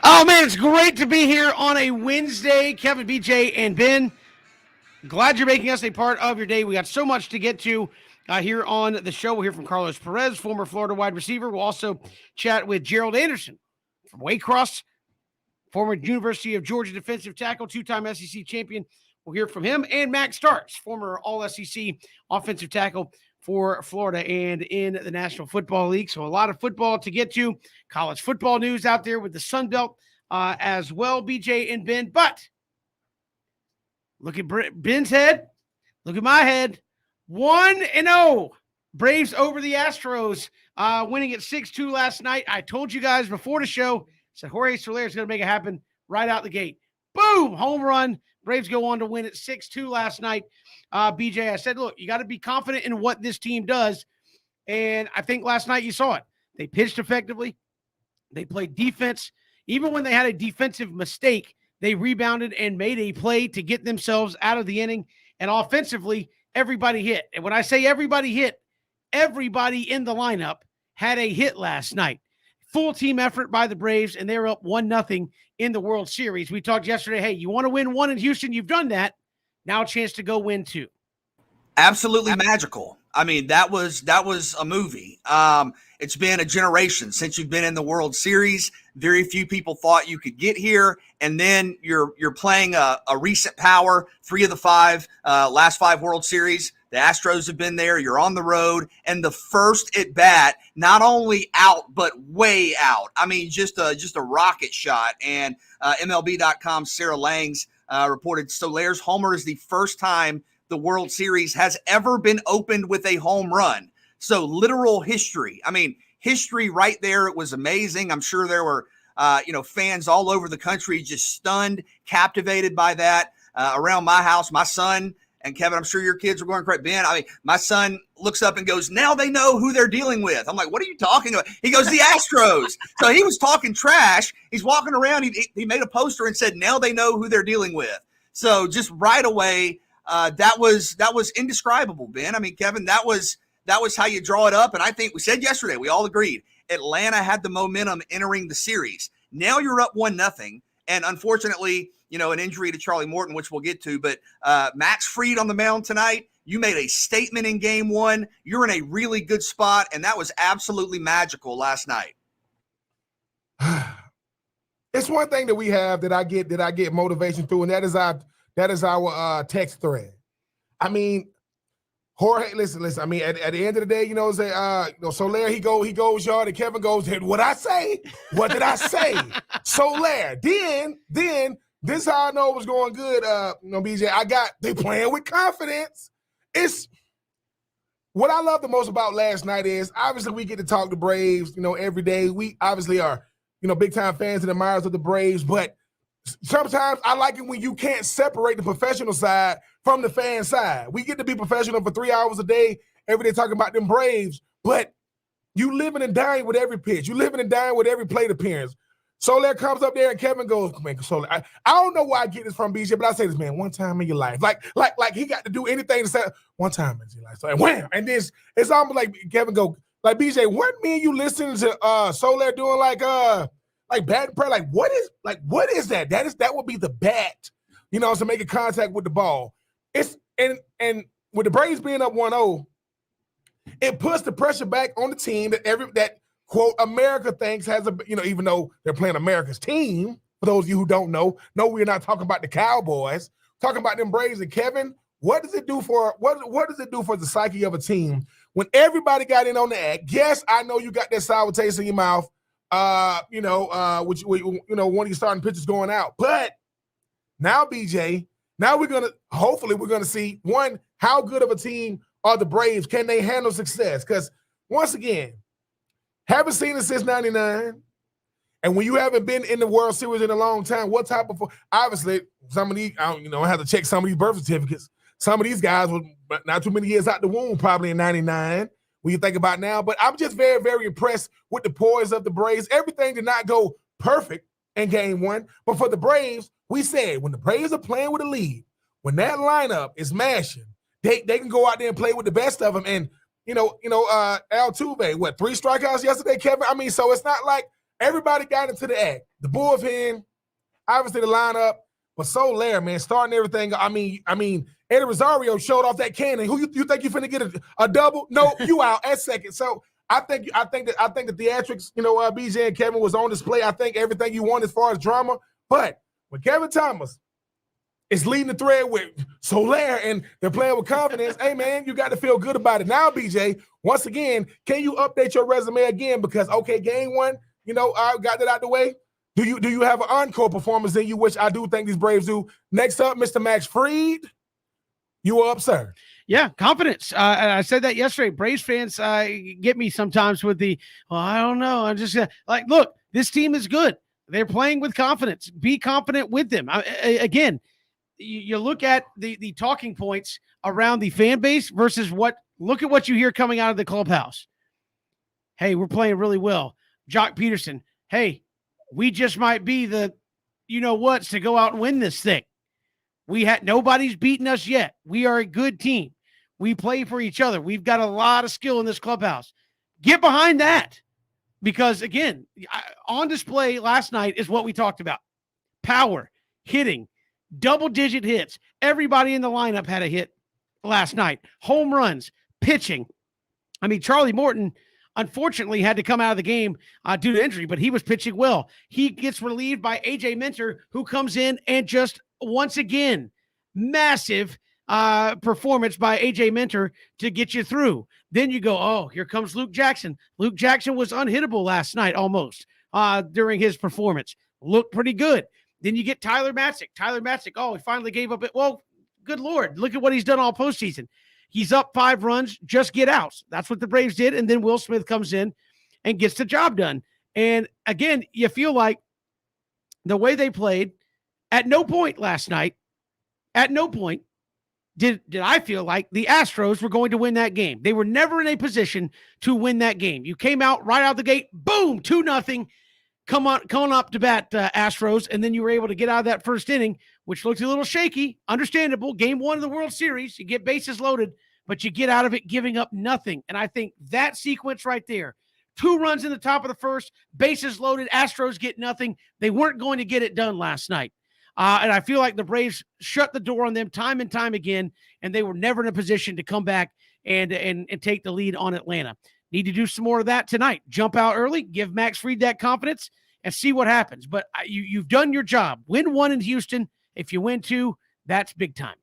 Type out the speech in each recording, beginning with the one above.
Oh, man, it's great to be here on a Wednesday. Kevin, BJ, and Ben, glad you're making us a part of your day. We got so much to get to here on the show. We'll hear from Carlos Perez, former Florida wide receiver. We'll also chat with Gerald Anderson from Waycross, former University of Georgia defensive tackle, two-time SEC champion. We'll hear from him, and Max Starks, former All-SEC offensive tackle for Florida and in the National Football League. So a lot of football to get to. College football news out there with the Sun Belt as well, BJ and Ben. But look at Ben's head. Look at my head. 1-0. Braves over the Astros, winning at 6-2 last night. I told you guys before the show, said Jorge Soler is going to make it happen right out the gate. Boom, home run. Braves go on to win at 6-2 last night. BJ, I said, look, you got to be confident in what this team does. And I think last night you saw it. They pitched effectively. They played defense. Even when they had a defensive mistake, they rebounded and made a play to get themselves out of the inning. And offensively, everybody hit. And when I say everybody hit, everybody in the lineup had a hit last night. Full team effort by the Braves, and they're up 1-0 in the World Series. We talked yesterday, hey, you want to win one in Houston? You've done that. Now a chance to go win two. Absolutely magical. I mean, that was a movie. It's been a generation since you've been in the World Series. Very few people thought you could get here, and then you're playing a recent power. 3 of the last 5 World Series. The Astros have been there. You're on the road, and the first at bat, not only out but way out. I mean, just a rocket shot. And MLB.com's Sarah Langs reported Soler's homer is the first time the World Series has ever been opened with a home run. So literal history. I mean, history right there. It was amazing. I'm sure there were, fans all over the country just stunned, captivated by that. Around my house, my son and Kevin, I'm sure your kids are going crazy. Ben, I mean, my son looks up and goes, now they know who they're dealing with. I'm like, what are you talking about? He goes, the Astros. So he was talking trash. He's walking around. He made a poster and said, now they know who they're dealing with. So just right away, that was indescribable, Ben. I mean, Kevin, that was how you draw it up. And I think we said yesterday, we all agreed, Atlanta had the momentum entering the series. Now you're up 1-0. And unfortunately, an injury to Charlie Morton, which we'll get to. But Max Fried on the mound tonight. You made a statement in game 1. You're in a really good spot. And that was absolutely magical last night. It's one thing that we have that I get motivation through, and that is our text thread. I mean, Jorge, listen. I mean, at the end of the day, Soler, he goes yard, and Kevin goes, what I say? What did I say? Soler. Then this is how I know it was going good. BJ, they playing with confidence. It's what I love the most about last night is obviously we get to talk to Braves, every day. We obviously are, big time fans and admirers of the Braves, but sometimes I like it when you can't separate the professional side from the fan side. We get to be professional for 3 hours a day, every day talking about them Braves, but you living and dying with every pitch. You living and dying with every plate appearance. Soler comes up there and Kevin goes, man, Soler. I don't know where I get this from, BJ, but I say this, man, one time in your life. Like he got to do anything to say, one time in your life. So, wham! And this, it's almost like Kevin go, like, BJ, weren't me and you listening to Soler doing like bat and prayer? Like what is that? That would be the bat, so making contact with the ball. It's and with the Braves being up 1-0, it puts the pressure back on the team that quote America thinks has even though they're playing America's team. For those of you who don't know, no, we're not talking about the Cowboys, talking about them Braves. And Kevin, what does it do for the psyche of a team when everybody got in on the act? Yes, I know you got that sour taste in your mouth. Which one of your starting pitchers going out. But now, BJ, hopefully we're gonna see one, how good of a team are the Braves? Can they handle success? Because once again, haven't seen it since '99. And when you haven't been in the World Series in a long time, what type of obviously some of these, I have to check some of these birth certificates. Some of these guys were not too many years out the womb, probably in '99. When you think about now, but I'm just very, very impressed with the poise of the Braves. Everything did not go perfect in game 1, but for the Braves, we said when the Braves are playing with a lead, when that lineup is mashing, they can go out there and play with the best of them. And Altuve, 3 strikeouts yesterday, Kevin? I mean, so it's not like everybody got into the act. The bullpen, obviously the lineup, but Soler, man, starting everything. I mean, Eddie Rosario showed off that cannon. Who you think you finna get a double? No, you out at second. So I think the theatrics, BJ and Kevin was on display. I think everything you want as far as drama. But when Kevin Thomas is leading the thread with Soler and they're playing with confidence, hey man, you got to feel good about it. Now, BJ, once again, can you update your resume again? Because okay, game one, I got that out the way. Do you have an encore performance in you, which I do think these Braves do? Next up, Mr. Max Fried. You are up, sir. Yeah, confidence. I said that yesterday. Braves fans get me sometimes with I don't know. I'm just like, look, this team is good. They're playing with confidence. Be confident with them. Again, you look at the talking points around the fan base versus look at what you hear coming out of the clubhouse. Hey, we're playing really well. Jock Peterson, hey, we just might be the whats to go out and win this thing. Nobody's beaten us yet. We are a good team. We play for each other. We've got a lot of skill in this clubhouse. Get behind that. Because again, on display last night is what we talked about. Power, hitting, double-digit hits. Everybody in the lineup had a hit last night. Home runs, pitching. I mean, Charlie Morton, unfortunately, had to come out of the game due to injury, but he was pitching well. He gets relieved by A.J. Minter, who comes in and just, once again, massive performance by A.J. Minter to get you through. Then you go, oh, here comes Luke Jackson. Luke Jackson was unhittable last night almost during his performance. Looked pretty good. Then you get Tyler Matzik. He finally gave up it. Well, good Lord, look at what he's done all postseason. He's up 5 runs, just get outs. That's what the Braves did. And then Will Smith comes in and gets the job done. And again, you feel like the way they played, at no point last night, did I feel like the Astros were going to win that game. They were never in a position to win that game. You came out right out the gate, boom, 2-0. Come up to bat, Astros, and then you were able to get out of that first inning, which looked a little shaky. Understandable. Game 1 of the World Series, you get bases loaded, but you get out of it giving up nothing. And I think that sequence right there, 2 runs in the top of the first, bases loaded, Astros get nothing. They weren't going to get it done last night. And I feel like the Braves shut the door on them time and time again, and they were never in a position to come back and take the lead on Atlanta. Need to do some more of that tonight. Jump out early, give Max Fried that confidence, and see what happens. But you've done your job. Win 1 in Houston. If you win 2, that's big time.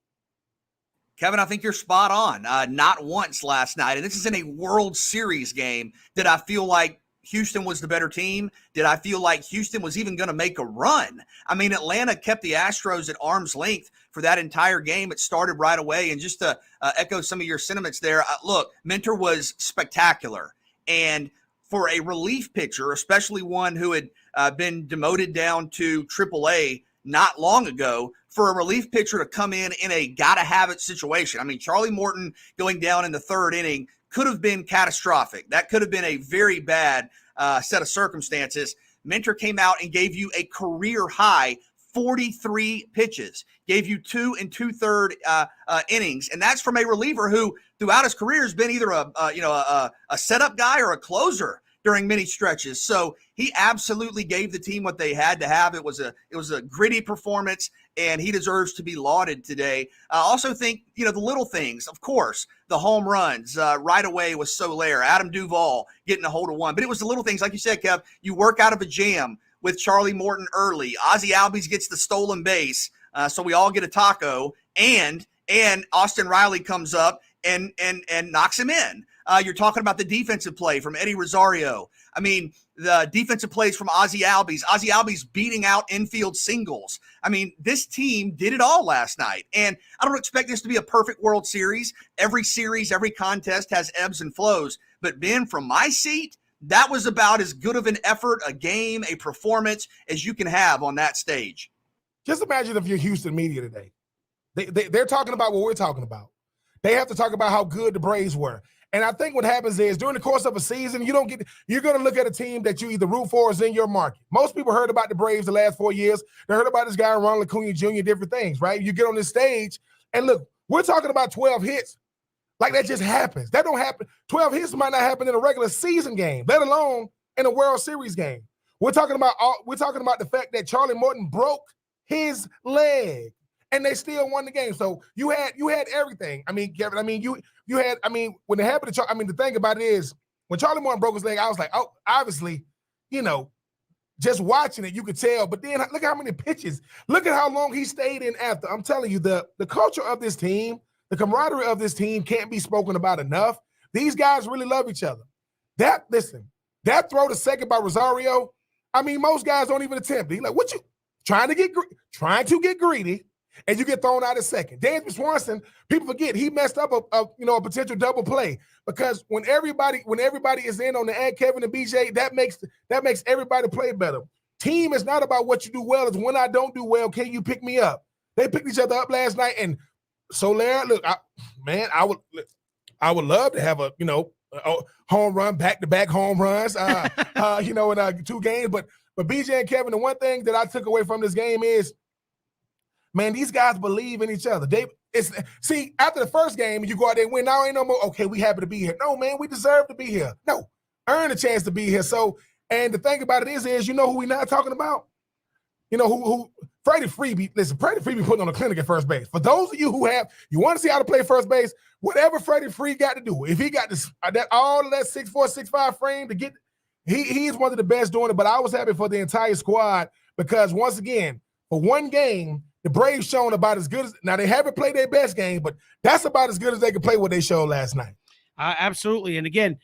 Kevin, I think you're spot on. Not once last night, and this is in a World Series game, did I feel like Houston was the better team? Did I feel like Houston was even going to make a run? I mean, Atlanta kept the Astros at arm's length for that entire game. It started right away. And just to echo some of your sentiments there, look, Minter was spectacular. And for a relief pitcher, especially one who had been demoted down to AAA not long ago, for a relief pitcher to come in a gotta-have-it situation. I mean, Charlie Morton going down in the 3rd inning could have been catastrophic. That could have been a very bad set of circumstances. Minter came out and gave you a career-high 43 pitches, gave you 2 2/3 innings, and that's from a reliever who, throughout his career, has been either a setup guy or a closer during many stretches. So he absolutely gave the team what they had to have. It was a gritty performance, and he deserves to be lauded today. I also think, the little things, of course, the home runs right away with Soler, Adam Duvall getting a hold of one. But it was the little things, like you said, Kev, you work out of a jam with Charlie Morton early. Ozzie Albies gets the stolen base, so we all get a taco, and Austin Riley comes up and knocks him in. You're talking about the defensive play from Eddie Rosario. I mean, the defensive plays from Ozzie Albies beating out infield singles. I mean, this team did it all last night. And I don't expect this to be a perfect World Series. Every contest has ebbs and flows. But Ben, from my seat, that was about as good of an effort, a game, a performance as you can have on that stage. Just imagine if you're Houston media today. They're talking about what we're talking about. They have to talk about how good the Braves were. And I think what happens is during the course of a season, you're going to look at a team that you either root for or is in your market. Most people heard about the Braves the last 4 years. They heard about this guy, Ronald Acuna Jr., different things, right? You get on this stage, and look, we're talking about 12 hits. Like that just happens. That don't happen. 12 hits might not happen in a regular season game, let alone in a World Series game. We're talking about the fact that Charlie Morton broke his leg, and they still won the game. So you had everything. I mean, Kevin. I mean, you had. I mean, when it happened to the thing about it is when Charlie Morton broke his leg, I was like, oh, obviously, just watching it, you could tell. But then look at how many pitches. Look at how long he stayed in after. I'm telling you, the culture of this team, the camaraderie of this team can't be spoken about enough. These guys really love each other. That throw to second by Rosario, I mean, most guys don't even attempt it. He's like, what you trying to get greedy, and you get thrown out at second. Dansby Swanson, people forget he messed up a potential double play because when everybody is in on the ad, Kevin and BJ, that makes everybody play better. Team is not about what you do well. It's when I don't do well, can you pick me up? They picked each other up last night, and Soler, look, I would love to have a home run, back-to-back home runs, in 2 games. But BJ and Kevin, the one thing that I took away from this game is, man, these guys believe in each other. After the first game, you go out there and win. Now ain't no more, okay, we happy to be here. No, man, we deserve to be here. No, earn a chance to be here. So, and the thing about it is who we not talking about? Who Freddie Freebie, listen, Freddie Freebie putting on a clinic at first base. For those of you you want to see how to play first base, whatever Freddie Free got to do, if he got this, all of that 6'4", 6'5" frame to get, he's one of the best doing it. But I was happy for the entire squad because once again, for one game, the Braves shown about as good as, now they haven't played their best game, but that's about as good as they could play what they showed last night. Absolutely. And again,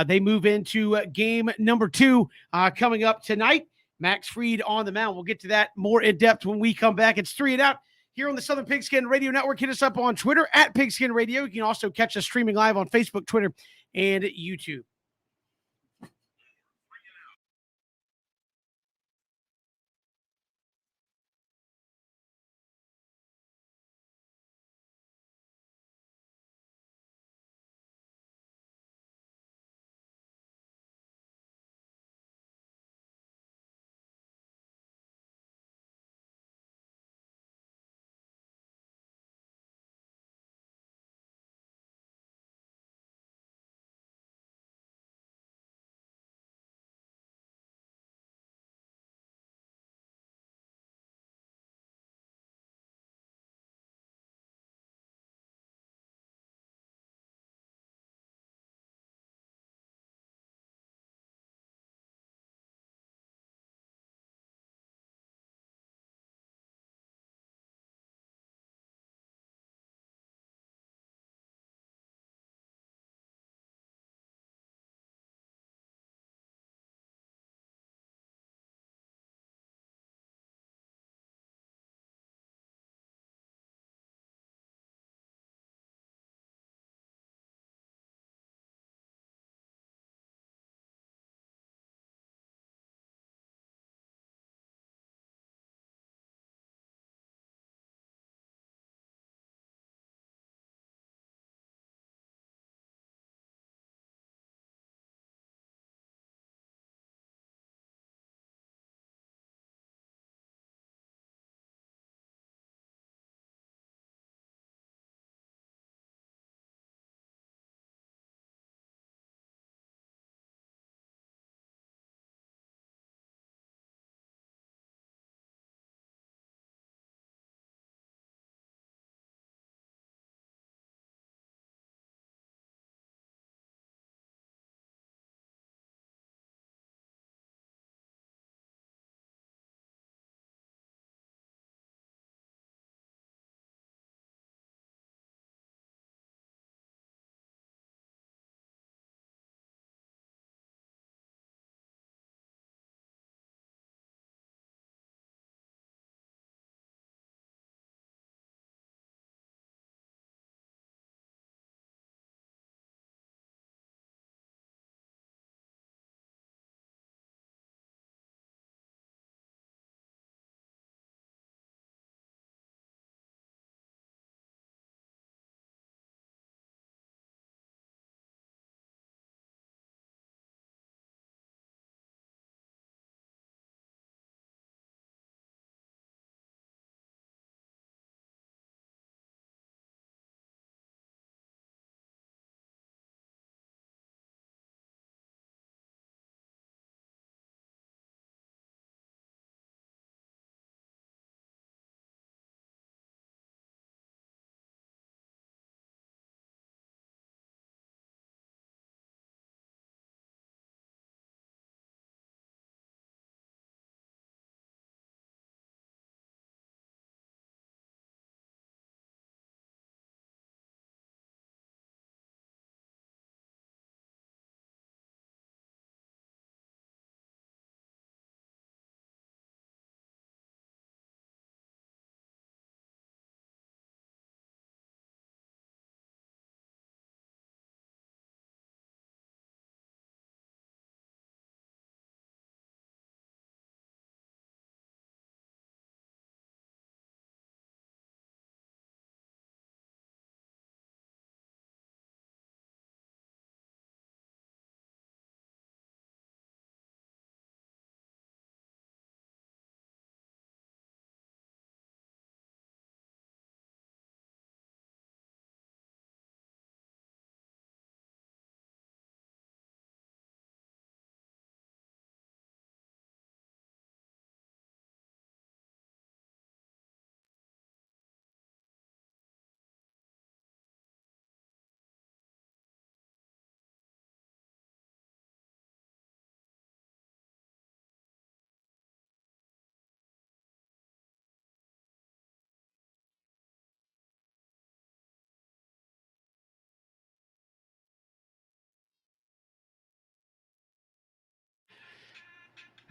they move into game number 2 coming up tonight. Max Fried on the mound. We'll get to that more in depth when we come back. It's 3 and Out here on the Southern Pigskin Radio Network. Hit us up on Twitter at Pigskin Radio. You can also catch us streaming live on Facebook, Twitter, and YouTube.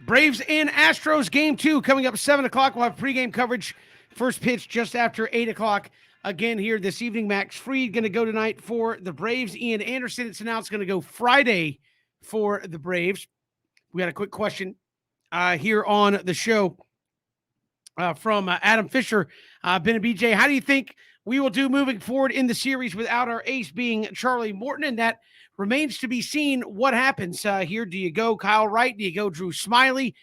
Braves and Astros game 2 coming up 7 o'clock. We'll have pregame coverage. First pitch just after 8 o'clock. Again here this evening. Max Fried going to go tonight for the Braves. Ian Anderson, it's announced, going to go Friday for the Braves. We got a quick question here on the show from Adam Fisher. Ben and BJ, how do you think we will do moving forward in the series without our ace being Charlie Morton? And that remains to be seen what happens here. Do you go Kyle Wright? Do you go Drew Smiley?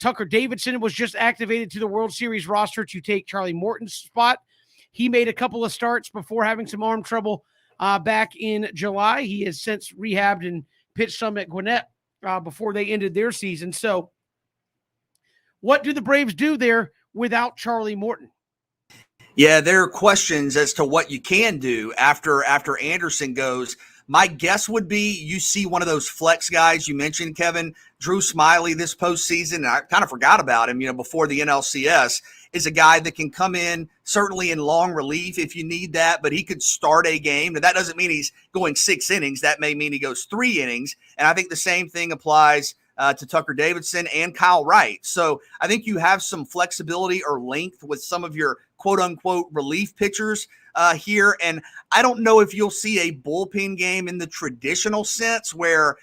Tucker Davidson was just activated to the World Series roster to take Charlie Morton's spot. He made a couple of starts before having some arm trouble back in July. He has since rehabbed and pitched some at Gwinnett before they ended their season. So what do the Braves do there without Charlie Morton? Yeah, there are questions as to what you can do after Anderson goes. My guess would be you see one of those flex guys you mentioned, Kevin. Drew Smiley this postseason, and I kind of forgot about him, before the NLCS, is a guy that can come in certainly in long relief if you need that, but he could start a game. Now, that doesn't mean he's going 6 innings. That may mean he goes 3 innings. And I think the same thing applies to Tucker Davidson and Kyle Wright. So I think you have some flexibility or length with some of your quote-unquote relief pitchers here. And I don't know if you'll see a bullpen game in the traditional sense where,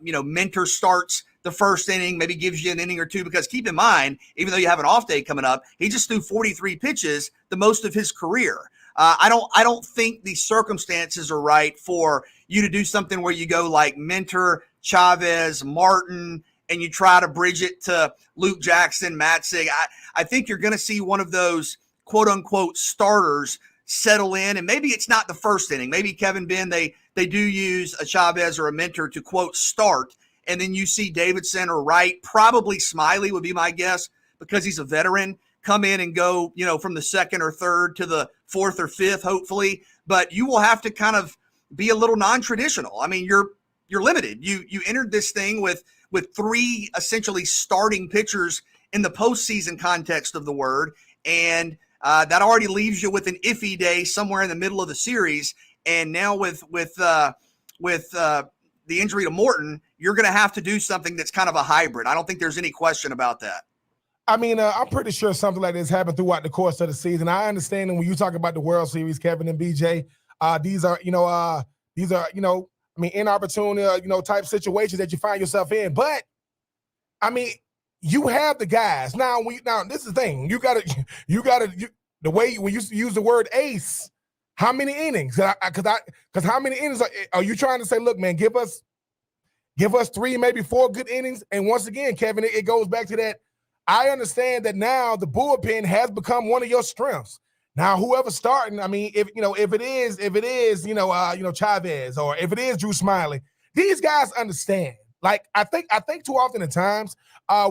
Mentor starts the first inning, maybe gives you an inning or two, because keep in mind, even though you have an off day coming up, he just threw 43 pitches, the most of his career. I don't think the circumstances are right for you to do something where you go like Mentor, Chavez, Martin, and you try to bridge it to Luke Jackson, Matzig. I think you're going to see one of those quote unquote starters settle in, and maybe it's not the first inning. Maybe Kevin Ben, they do use a Chavez or a Mentor to quote start, and then you see Davidson or Wright, probably Smiley would be my guess because he's a veteran, come in and go, from the second or third to the fourth or fifth, hopefully. But you will have to kind of be a little non-traditional. I mean, you're limited. You entered this thing with 3 essentially starting pitchers in the postseason context of the word, and that already leaves you with an iffy day somewhere in the middle of the series. And now with the injury to Morton, you're going to have to do something that's kind of a hybrid. I don't think there's any question about that. I mean, I'm pretty sure something like this happened throughout the course of the season. I understand, and when you talk about the World Series, Kevin and BJ, these are inopportune, type situations that you find yourself in. But I mean, you have the guys now. This is the thing. You gotta the way when you use the word ace. How many innings? Because how many innings are you trying to say? Look, man, give us 3, maybe 4 good innings. And once again, Kevin, it goes back to that. I understand that now the bullpen has become one of your strengths. Now, whoever's starting, I mean, if it is, Chavez, or if it is Drew Smiley, these guys understand. Like, I think too often at times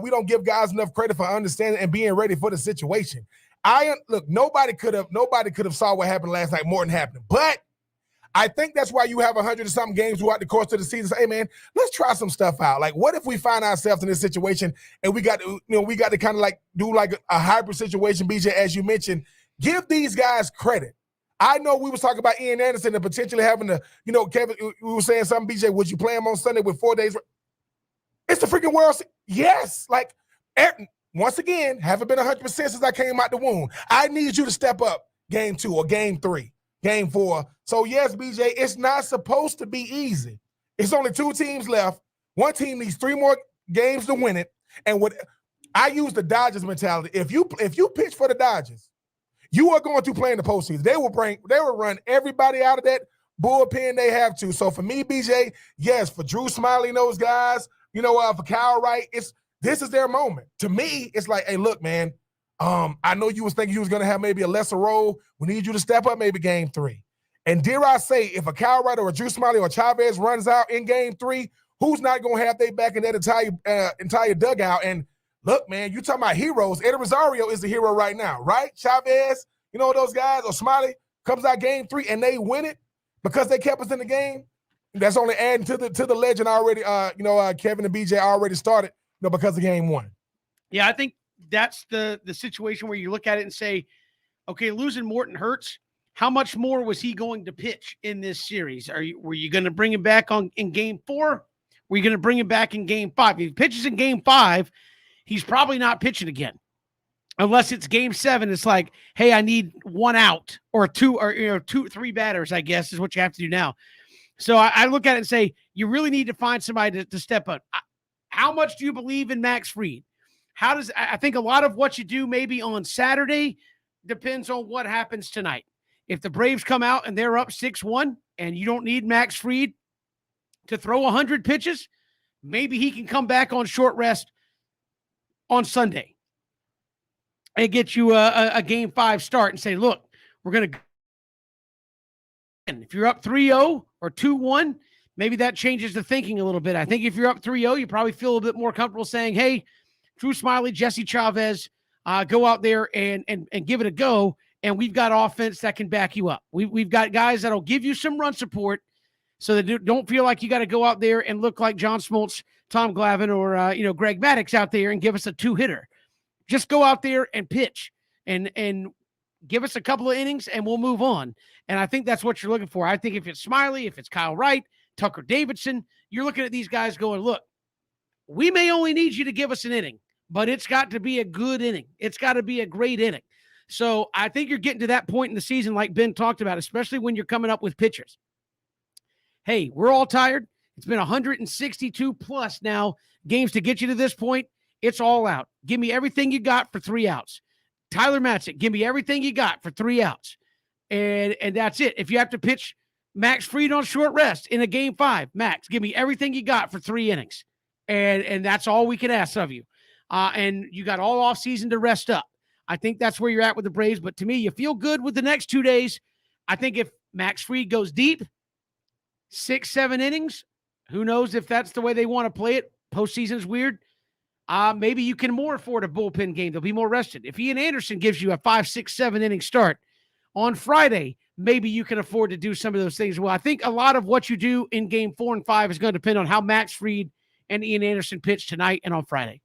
we don't give guys enough credit for understanding and being ready for the situation. Nobody could have saw what happened last night. Morton happening, but I think that's why you have 100 and something games throughout the course of the season. Say, hey man, let's try some stuff out. Like, what if we find ourselves in this situation and we got to kind of like do like a hybrid situation, BJ, as you mentioned. Give these guys credit. I know we was talking about Ian Anderson and potentially having to, Kevin, we were saying something, BJ, would you play him on Sunday with 4 days? It's the freaking World Series. Yes. Like, once again, haven't been 100% since I came out the womb. I need you to step up game 2 or game 3, game 4. So, yes, BJ, it's not supposed to be easy. It's only 2 teams left. One team needs 3 more games to win it. And what I use the Dodgers mentality. If you pitch for the Dodgers, you are going to play in the postseason. They will run everybody out of that bullpen they have to. So for me, BJ, yes, for Drew Smiley and those guys, for Kyle Wright, this is their moment. To me, it's like, hey, look, man, I know you was thinking you was going to have maybe a lesser role. We need you to step up maybe game 3. And dare I say, if a Kyle Wright or a Drew Smiley or Chavez runs out in game 3, who's not going to have their back in that entire dugout? And look, man, you talking about heroes. Eddie Rosario is the hero right now, right? Chavez, those guys, or Smiley comes out game 3 and they win it because they kept us in the game. That's only adding to the legend already. Kevin and BJ already started, because of game 1. Yeah, I think that's the situation where you look at it and say, okay, losing Morton hurts. How much more was he going to pitch in this series? Were you going to bring him back in game 4? Or are you going to bring him back in game 5? If he pitches in game 5, he's probably not pitching again. Unless it's game 7, it's like, hey, I need 1 out or 2 or 3 batters, I guess, is what you have to do now. So I look at it and say, you really need to find somebody to step up. How much do you believe in Max Fried? I think a lot of what you do maybe on Saturday depends on what happens tonight. If the Braves come out and they're up 6-1 and you don't need Max Fried to throw 100 pitches, maybe he can come back on short rest on Sunday and get you a game 5 start and say, look, we're going to. And if you're up 3-0 or 2-1, maybe that changes the thinking a little bit. I think if you're up 3-0, you probably feel a bit more comfortable saying, hey, Drew Smiley, Jesse Chavez, go out there and give it a go. And we've got offense that can back you up. We've got guys that'll give you some run support so that don't feel like you got to go out there and look like John Smoltz, Tom Glavine, or Greg Maddux out there and give us a 2-hitter. Just go out there and pitch and give us a couple of innings and we'll move on. And I think that's what you're looking for. I think if it's Smiley, if it's Kyle Wright, Tucker Davidson, you're looking at these guys going, look, we may only need you to give us an inning, but it's got to be a good inning. It's got to be a great inning. So I think you're getting to that point in the season like Ben talked about, especially when you're coming up with pitchers. Hey, we're all tired. It's been 162 plus now games to get you to this point. It's all out. Give me everything you got for 3 outs. Tyler Matzik, give me everything you got for 3 outs. And that's it. If you have to pitch Max Fried on short rest in a game 5, Max, give me everything you got for 3 innings. And that's all we can ask of you. And you got all off season to rest up. I think that's where you're at with the Braves. But to me, you feel good with the next 2 days. I think if Max Fried goes deep, 6-7 innings, who knows if that's the way they want to play it. Postseason is weird. Maybe you can more afford a bullpen game. They'll be more rested. If Ian Anderson gives you a 5, 6, 7 inning start on Friday, maybe you can afford to do some of those things. Well, I think a lot of what you do in game 4 and 5 is going to depend on how Max Fried and Ian Anderson pitch tonight and on Friday.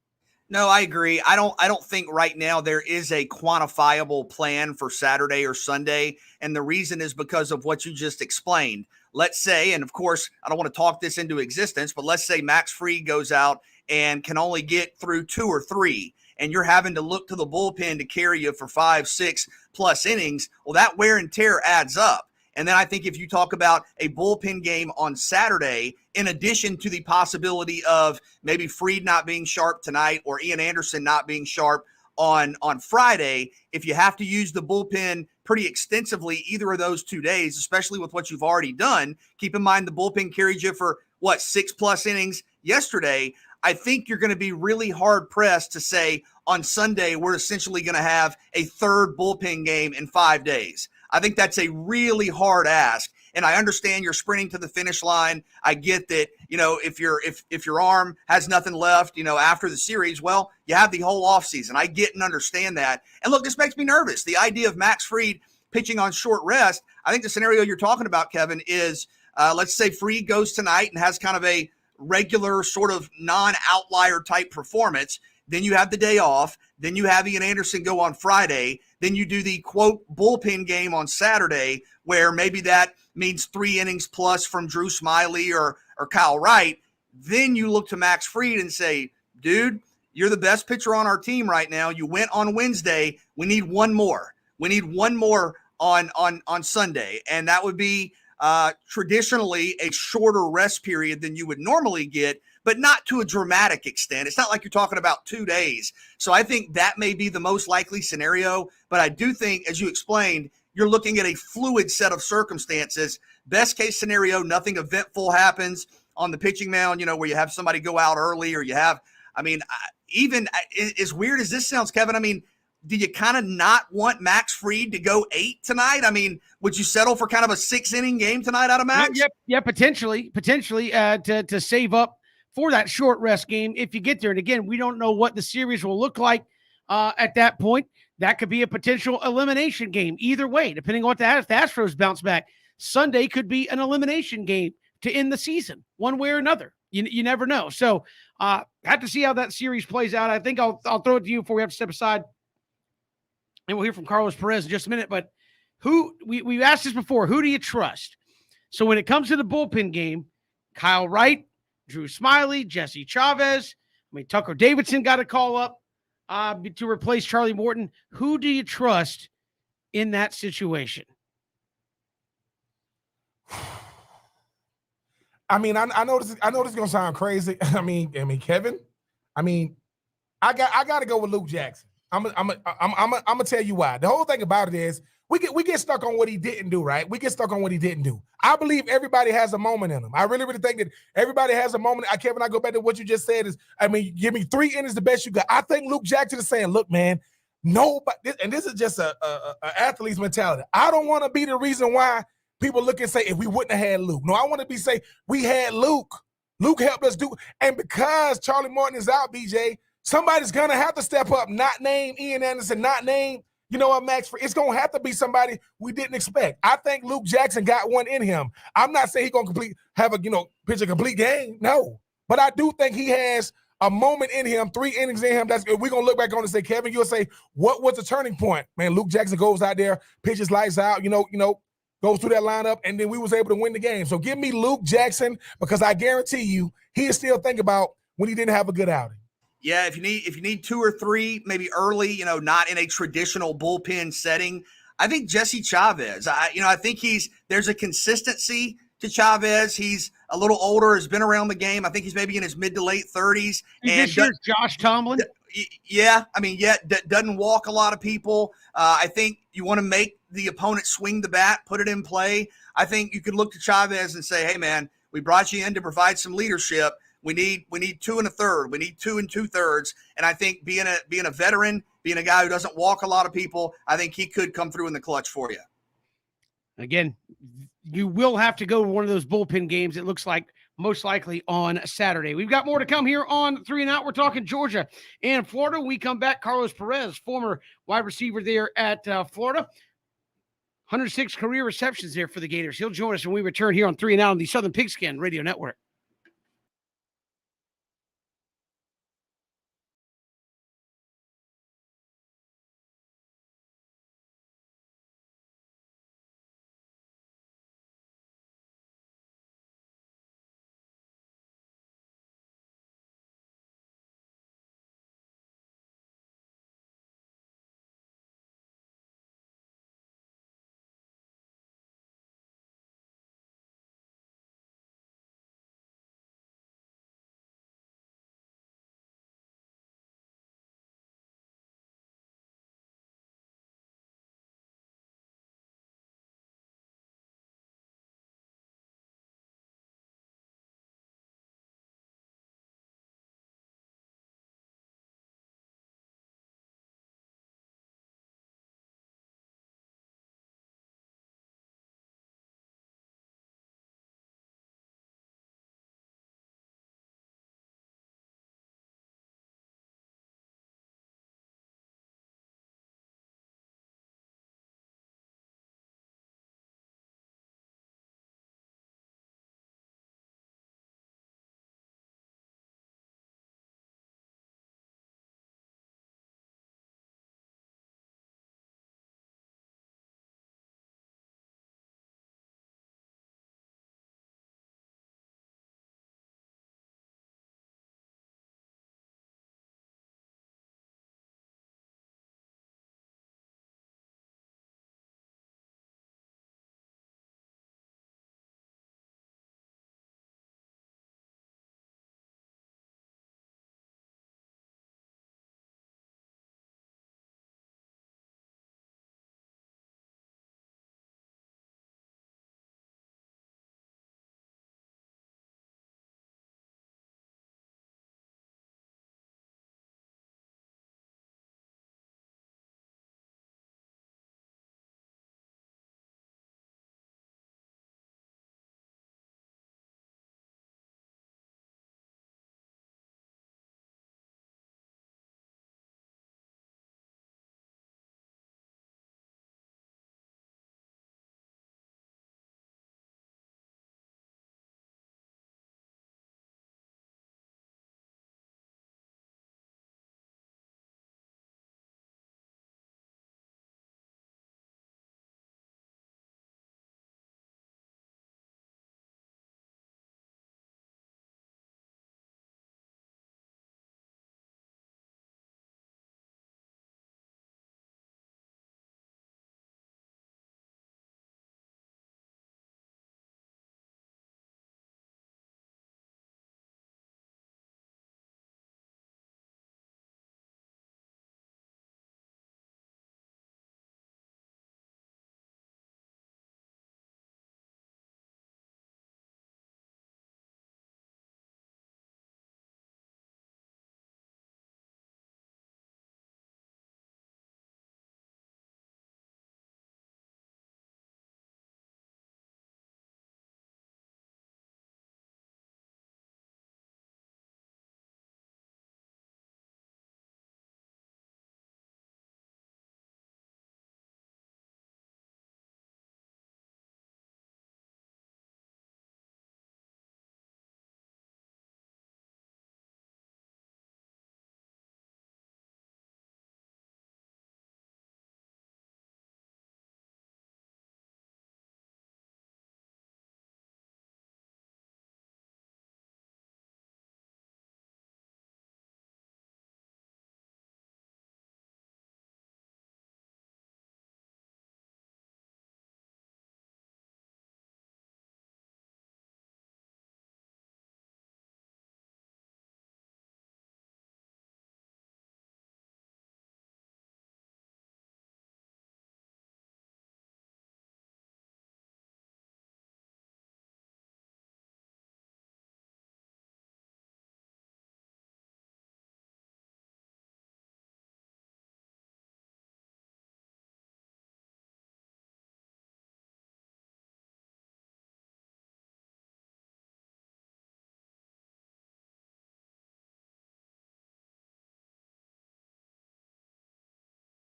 No, I agree. I don't think right now there is a quantifiable plan for Saturday or Sunday. And the reason is because of what you just explained. Let's say, and of course, I don't want to talk this into existence, but let's say Max Fried goes out and can only get through 2 or 3, and you're having to look to the bullpen to carry you for 5, 6 plus innings. Well, that wear and tear adds up. And then I think if you talk about a bullpen game on Saturday, in addition to the possibility of maybe Fried not being sharp tonight or Ian Anderson not being sharp on Friday, if you have to use the bullpen pretty extensively either of those 2 days, especially with what you've already done, keep in mind the bullpen carried you for, 6 plus innings yesterday. I think you're going to be really hard pressed to say on Sunday we're essentially going to have a 3rd bullpen game in 5 days. I think that's a really hard ask. And I understand you're sprinting to the finish line. I get that, if your arm has nothing left, after the series, well, you have the whole offseason. I get and understand that. And look, this makes me nervous. The idea of Max Fried pitching on short rest, I think the scenario you're talking about, Kevin, is let's say Fried goes tonight and has kind of a regular sort of non-outlier type performance. Then you have the day off. Then you have Ian Anderson go on Friday. Then you do the quote bullpen game on Saturday, where maybe that means 3 innings plus from Drew Smiley or Kyle Wright. Then you look to Max Fried and say, dude, you're the best pitcher on our team right now. You went on Wednesday. We need one more. We need one more on Sunday. And that would be traditionally a shorter rest period than you would normally get, but not to a dramatic extent. It's not like you're talking about 2 days. So I think that may be the most likely scenario. But I do think, as you explained, you're looking at a fluid set of circumstances. Best case scenario, nothing eventful happens on the pitching mound, where you have somebody go out early, or you have, even as weird as this sounds, Kevin, do you kind of not want Max Fried to go 8 tonight? Would you settle for kind of a 6-inning game tonight out of Max? Yeah, potentially to save up for that short rest game if you get there. And again, we don't know what the series will look like at that point. That could be a potential elimination game either way, depending on what if the Astros bounce back. Sunday could be an elimination game to end the season, one way or another. You never know. So have to see how that series plays out. I think I'll throw it to you before we have to step aside. And we'll hear from Carlos Perez in just a minute. But we've asked this before, who do you trust? So when it comes to the bullpen game, Kyle Wright, Drew Smiley, Jesse Chavez. I mean, Tucker Davidson got a call up to replace Charlie Morton. Who do you trust in that situation? I mean, I know this. I know this is gonna sound crazy. I mean, Kevin. I mean, I got to go with Luke Jackson. I'm gonna tell you why. The whole thing about it is we get stuck on what he didn't do, right? We get stuck on what he didn't do. I believe everybody has a moment in them. I really think that everybody has a moment. Kevin, I go back to what you just said is, I mean, give me 3 innings the best you got. I think Luke Jackson is saying, look, man, nobody, and this is just a athlete's mentality. I don't want to be the reason why people look and say, if we wouldn't have had Luke. No, I want to say we had Luke. Luke helped us do, and because Charlie Morton is out, BJ, somebody's gonna have to step up, not name Ian Anderson, not name, you know what, Max. It's gonna have to be somebody we didn't expect. I think Luke Jackson got one in him. I'm not saying he's gonna pitch a complete game. No. But I do think he has a moment in him, 3 innings in him. That's we're gonna look back on and say, Kevin, you'll say, what was the turning point? Man, Luke Jackson goes out there, pitches lights out, goes through that lineup, and then we was able to win the game. So give me Luke Jackson, because I guarantee you he'll still think about when he didn't have a good outing. Yeah, if you need 2 or 3, maybe early, not in a traditional bullpen setting, I think Jesse Chavez. I think there's a consistency to Chavez. He's a little older, has been around the game. I think he's maybe in his mid to late 30s. And this year's Josh Tomlin. Yeah, doesn't walk a lot of people. I think you want to make the opponent swing the bat, put it in play. I think you could look to Chavez and say, hey, man, we brought you in to provide some leadership. We need 2 1/3. We need 2 2/3. And I think being a veteran, being a guy who doesn't walk a lot of people, I think he could come through in the clutch for you. Again, you will have to go to one of those bullpen games. It looks like most likely on Saturday. We've got more to come here on 3 and Out. We're talking Georgia and Florida. When we come back, Carlos Perez, former wide receiver there at Florida, 106 career receptions there for the Gators. He'll join us when we return here on 3 and Out on the Southern Pigskin Radio Network.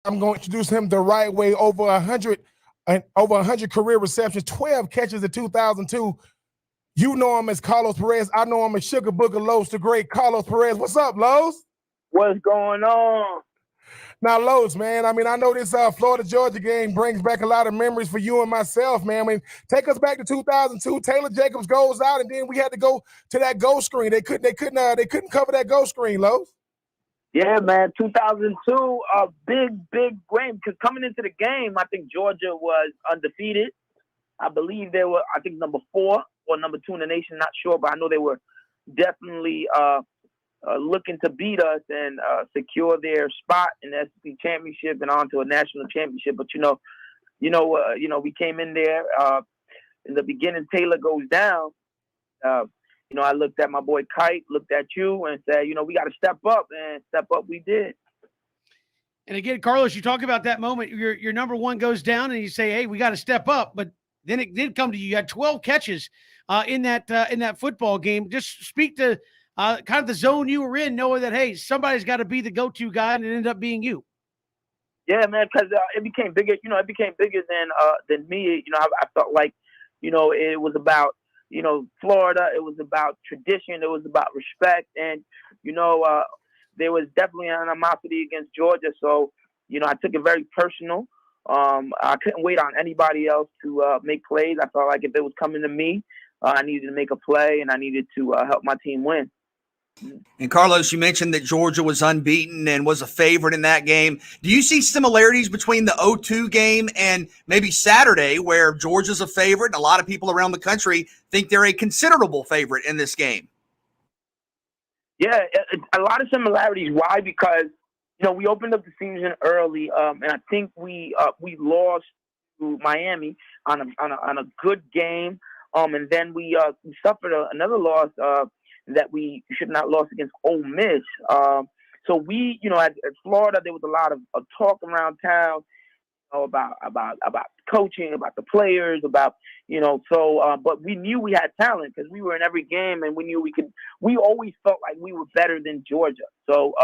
I'm going to introduce him the right way. Over 100 career receptions, 12 catches in 2002. You know him as Carlos Perez. I know him as Sugar Booger Lowe's, the great Carlos Perez. What's up, Lowe's? What's going on? Now, Lowe's, man, I mean, I know this Florida-Georgia game brings back a lot of memories for you and myself, man. I mean, take us back to 2002. Taylor Jacobs goes out, and then we had to go to that goal screen. They couldn't cover that goal screen, Lowe's. Yeah, man, 2002, a big game. Because coming into the game, I think Georgia was undefeated. I believe they were, I think, number 4 or number 2 in the nation. Not sure, but I know they were definitely looking to beat us and secure their spot in the SEC championship and on to a national championship. But we came in there in the beginning. Taylor goes down. I looked at my boy Kite, looked at you, and said, we got to step up, and step up we did. And again, Carlos, you talk about that moment. Your number 1 goes down, and you say, "Hey, we got to step up." But then it did come to you. You had 12 catches in that football game. Just speak to kind of the zone you were in, knowing that, hey, somebody's got to be the go-to guy, and it ended up being you. Yeah, man, because it became bigger. It became bigger than me. I felt like, it was about, Florida. It was about tradition. It was about respect. And, there was definitely an animosity against Georgia. So, I took it very personal. I couldn't wait on anybody else to make plays. I felt like if it was coming to me, I needed to make a play, and I needed to help my team win. And Carlos, you mentioned that Georgia was unbeaten and was a favorite in that game. Do you see similarities between the 0-2 game and maybe Saturday, where Georgia's a favorite and a lot of people around the country think they're a considerable favorite in this game? Yeah, a lot of similarities. Why? Because, we opened up the season early, and I think we lost to Miami on a good game, and then we suffered another loss that we should not lost against Ole Miss. So we, at Florida, there was a lot of talk around town about coaching, about the players, about, but we knew we had talent because we were in every game, and we knew we always felt like we were better than Georgia. So,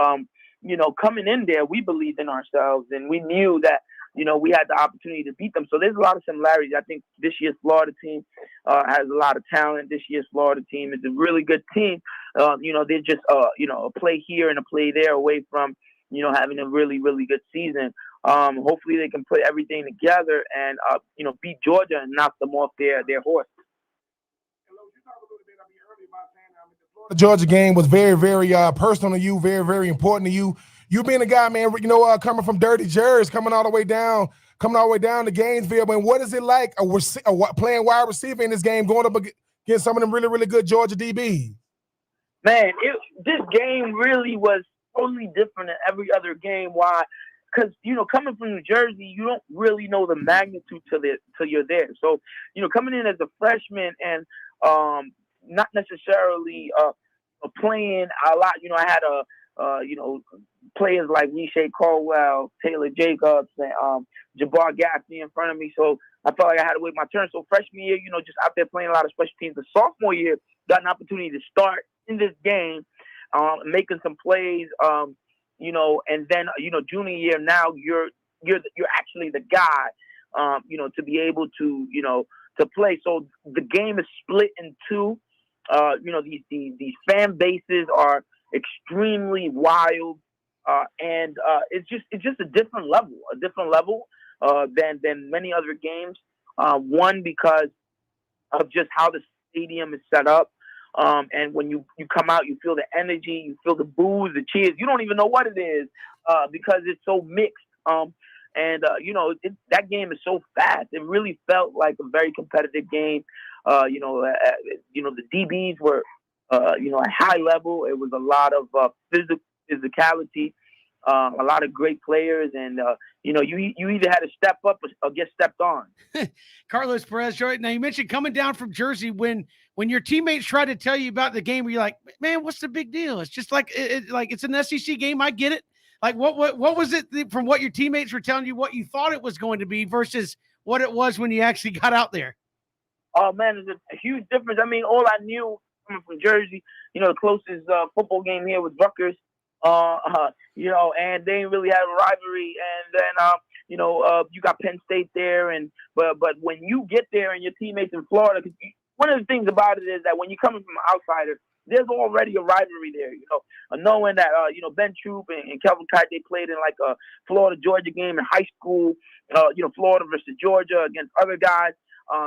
coming in there, we believed in ourselves, and we knew that, we had the opportunity to beat them. So there's a lot of similarities. I think this year's Florida team has a lot of talent. This year's Florida team is a really good team. They're just, a play here and a play there away from, having a really, really good season. Hopefully they can put everything together and, beat Georgia and knock them off their horse. The Georgia game was very, very personal to you, very, very important to you. You being a guy, man, coming from Dirty Jersey, coming all the way down to Gainesville. Man, what is it like playing wide receiver in this game, going up against some of them really, really good Georgia DBs? Man, this game really was totally different than every other game. Why? Because, coming from New Jersey, you don't really know the magnitude till you're there. So, coming in as a freshman and not necessarily playing a lot, I had players like Rishae Caldwell, Taylor Jacobs, and Jabbar Gaffney in front of me. So I felt like I had to wait my turn. So freshman year, just out there playing a lot of special teams. The sophomore year, got an opportunity to start in this game, making some plays, and then, junior year, now you're actually the guy, to be able to, to play. So the game is split in two. These fan bases are extremely wild, and it's just a different level than many other games. One, because of just how the stadium is set up, and when you come out, you feel the energy, you feel the boos, the cheers. You don't even know what it is because it's so mixed. That game is so fast. It really felt like a very competitive game. The DBs were, at high level. It was a lot of physicality, a lot of great players, and you either had to step up or get stepped on. Carlos Perez, now you mentioned coming down from Jersey when your teammates try to tell you about the game, where you're like, man, what's the big deal? It's just like it's an SEC game. I get it. Like what was it from what your teammates were telling you, what you thought it was going to be versus what it was when you actually got out there? Oh man, there's a huge difference. I mean, all I knew coming from Jersey, the closest football game here was Rutgers. And they didn't really have a rivalry. And then, you got Penn State there, but when you get there and your teammates in Florida, 'cause one of the things about it is that when you're coming from an outsider, there's already a rivalry there, knowing that, Ben Troop and Kelvin Kite, they played in like a Florida-Georgia game in high school, Florida versus Georgia against other guys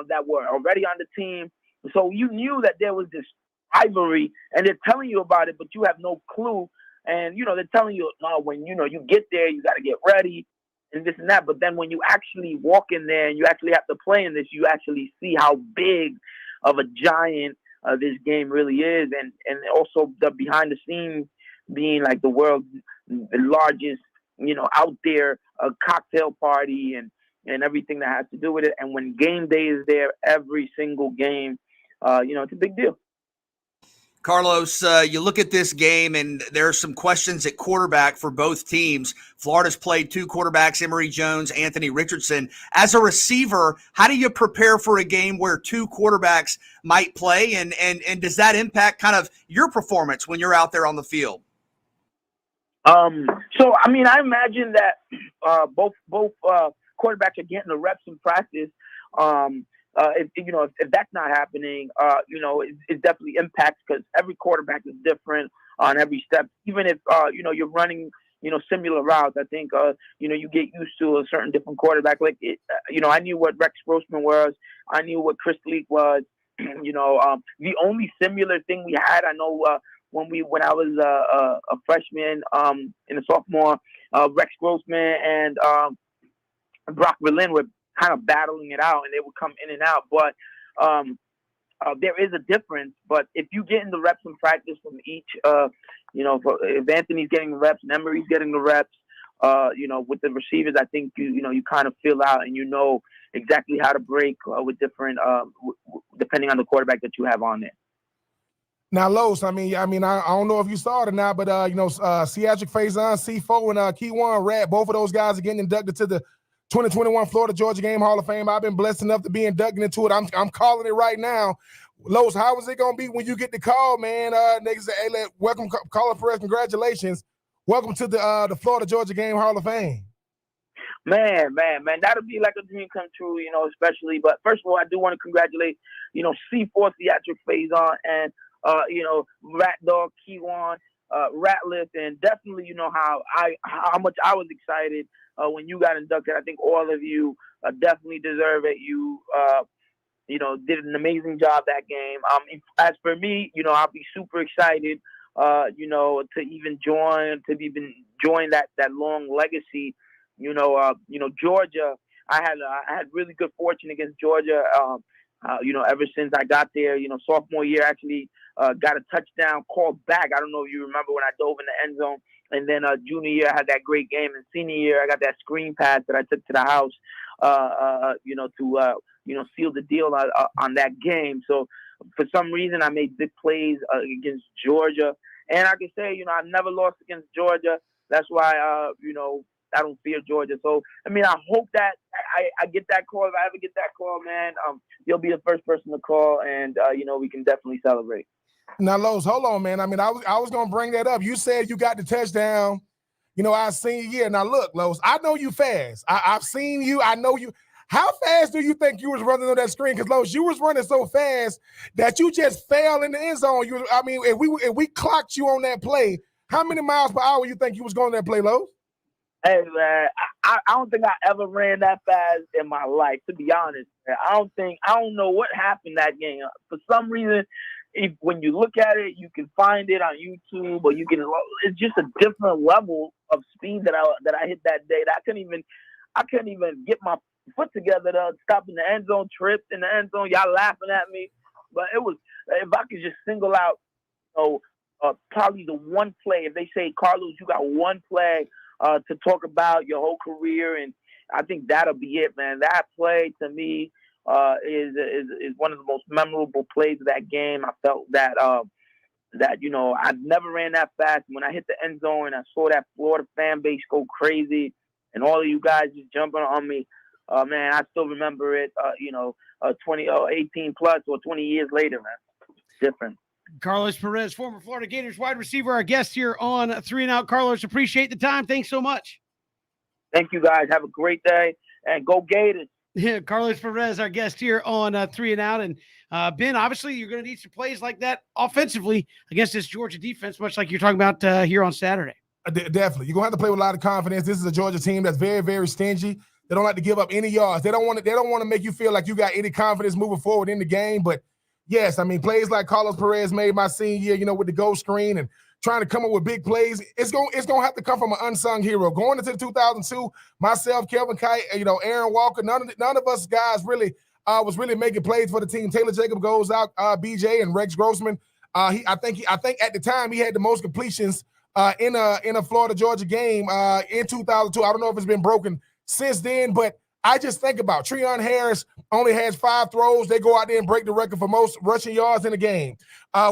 that were already on the team. So you knew that there was this rivalry, and they're telling you about it, but you have no clue. And, they're telling you, when, you get there, you got to get ready and this and that. But then when you actually walk in there and you actually have to play in this, you actually see how big of a giant this game really is. And also the behind the scenes being like the world's largest, out there cocktail party and everything that has to do with it. And when game day is there, every single game, it's a big deal. Carlos, you look at this game, and there are some questions at quarterback for both teams. Florida's played two quarterbacks, Emory Jones, Anthony Richardson. As a receiver, how do you prepare for a game where two quarterbacks might play, and does that impact kind of your performance when you're out there on the field? I imagine that both quarterbacks are getting the reps in practice. If that's not happening, it definitely impacts because every quarterback is different on every step. Even if, you're running, similar routes, I think, you get used to a certain different quarterback. Like, I knew what Rex Grossman was. I knew what Chris Leak was. The only similar thing we had, I know, when I was a freshman and a sophomore, Rex Grossman and Brock Berlin were kind of battling it out, and they would come in and out. But there is a difference. But if you get in the reps in practice from each, if Anthony's getting the reps and Emery's getting the reps, with the receivers, I think you kind of feel out and exactly how to break with different, depending on the quarterback that you have on there. Now, Los, I don't know if you saw it or not, but Cedric Faison, C4, and Keywan Rat, both of those guys are getting inducted to the 2021 Florida-Georgia Game Hall of Fame. I've been blessed enough to be inducted into it. I'm calling it right now. Los, how is it going to be when you get the call, man? Niggas say, hey, welcome, Carlos Perez, congratulations. Welcome to the Florida-Georgia Game Hall of Fame. Man, that'll be like a dream come true, especially. But first of all, I do want to congratulate, C4, Cedric Faison, and Rat Dog, Keywan, Ratliff, and definitely how much I was excited when you got inducted. I think all of you definitely deserve it. You did an amazing job that game. As for me, I'll be super excited to even join that long legacy. Georgia, I had really good fortune against Georgia. Ever since I got there, sophomore year, actually got a touchdown called back. I don't know if you remember when I dove in the end zone. And then junior year, I had that great game. And senior year, I got that screen pass that I took to the house, to seal the deal on that game. So for some reason, I made big plays against Georgia. And I can say, I've never lost against Georgia. That's why, I don't fear Georgia. So, I hope that I get that call. If I ever get that call, man, you'll be the first person to call, and, we can definitely celebrate. Now, Los, hold on, man. I was going to bring that up. You said you got the touchdown, our senior year. Now, look, Los, I know you fast. I've seen you. I know you. How fast do you think you was running on that screen? Because, Los, you was running so fast that you just fell in the end zone. If we clocked you on that play, how many miles per hour you think you was going on that play, Los? Hey, man, I don't think I ever ran that fast in my life, to be honest. Man. I don't know what happened that game. For some reason, when you look at it, you can find it on YouTube, or it's just a different level of speed that I hit that day. That I couldn't even get my foot together to stop in the end zone, tripped in the end zone. Y'all laughing at me. But it was, if I could just single out, probably the one play, if they say, Carlos, you got one play to talk about your whole career, and I think that'll be it, man. That play to me is one of the most memorable plays of that game. I felt that I've never ran that fast. When I hit the end zone, I saw that Florida fan base go crazy, and all of you guys just jumping on me. Man, I still remember it. 18 plus or 20 years later, man. It's different. Carlos Perez, former Florida Gators wide receiver, our guest here on 3 and Out. Carlos, appreciate the time. Thanks so much. Thank you, guys. Have a great day, and go Gators. Yeah, Carlos Perez, our guest here on 3 and Out. And Ben, obviously, you're going to need some plays like that offensively against this Georgia defense, much like you're talking about here on Saturday. Definitely. You're going to have to play with a lot of confidence. This is a Georgia team that's very, very stingy. They don't like to give up any yards. They don't want to make you feel like you got any confidence moving forward in the game. But yes, I mean, plays like Carlos Perez made my senior year, with the goal screen and trying to come up with big plays. It's going to have to come from an unsung hero. Going into the 2002, myself, Kelvin Kite, Aaron Walker, none of us guys really was really making plays for the team. Taylor Jacob goes out, BJ and Rex Grossman. I think at the time he had the most completions in a Florida Georgia game in 2002. I don't know if it's been broken since then, but I just think about Treon Harris only has 5 throws. They go out there and break the record for most rushing yards in a game.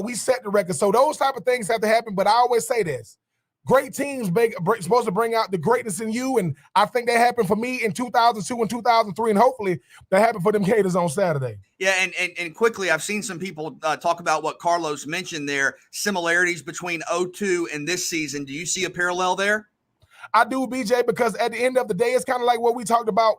We set the record. So those type of things have to happen. But I always say this. Great teams supposed to bring out the greatness in you. And I think that happened for me in 2002 and 2003. And hopefully that happened for them Gators on Saturday. Yeah, and quickly, I've seen some people talk about what Carlos mentioned there, similarities between 02 and this season. Do you see a parallel there? I do, BJ, because at the end of the day, it's kind of like what we talked about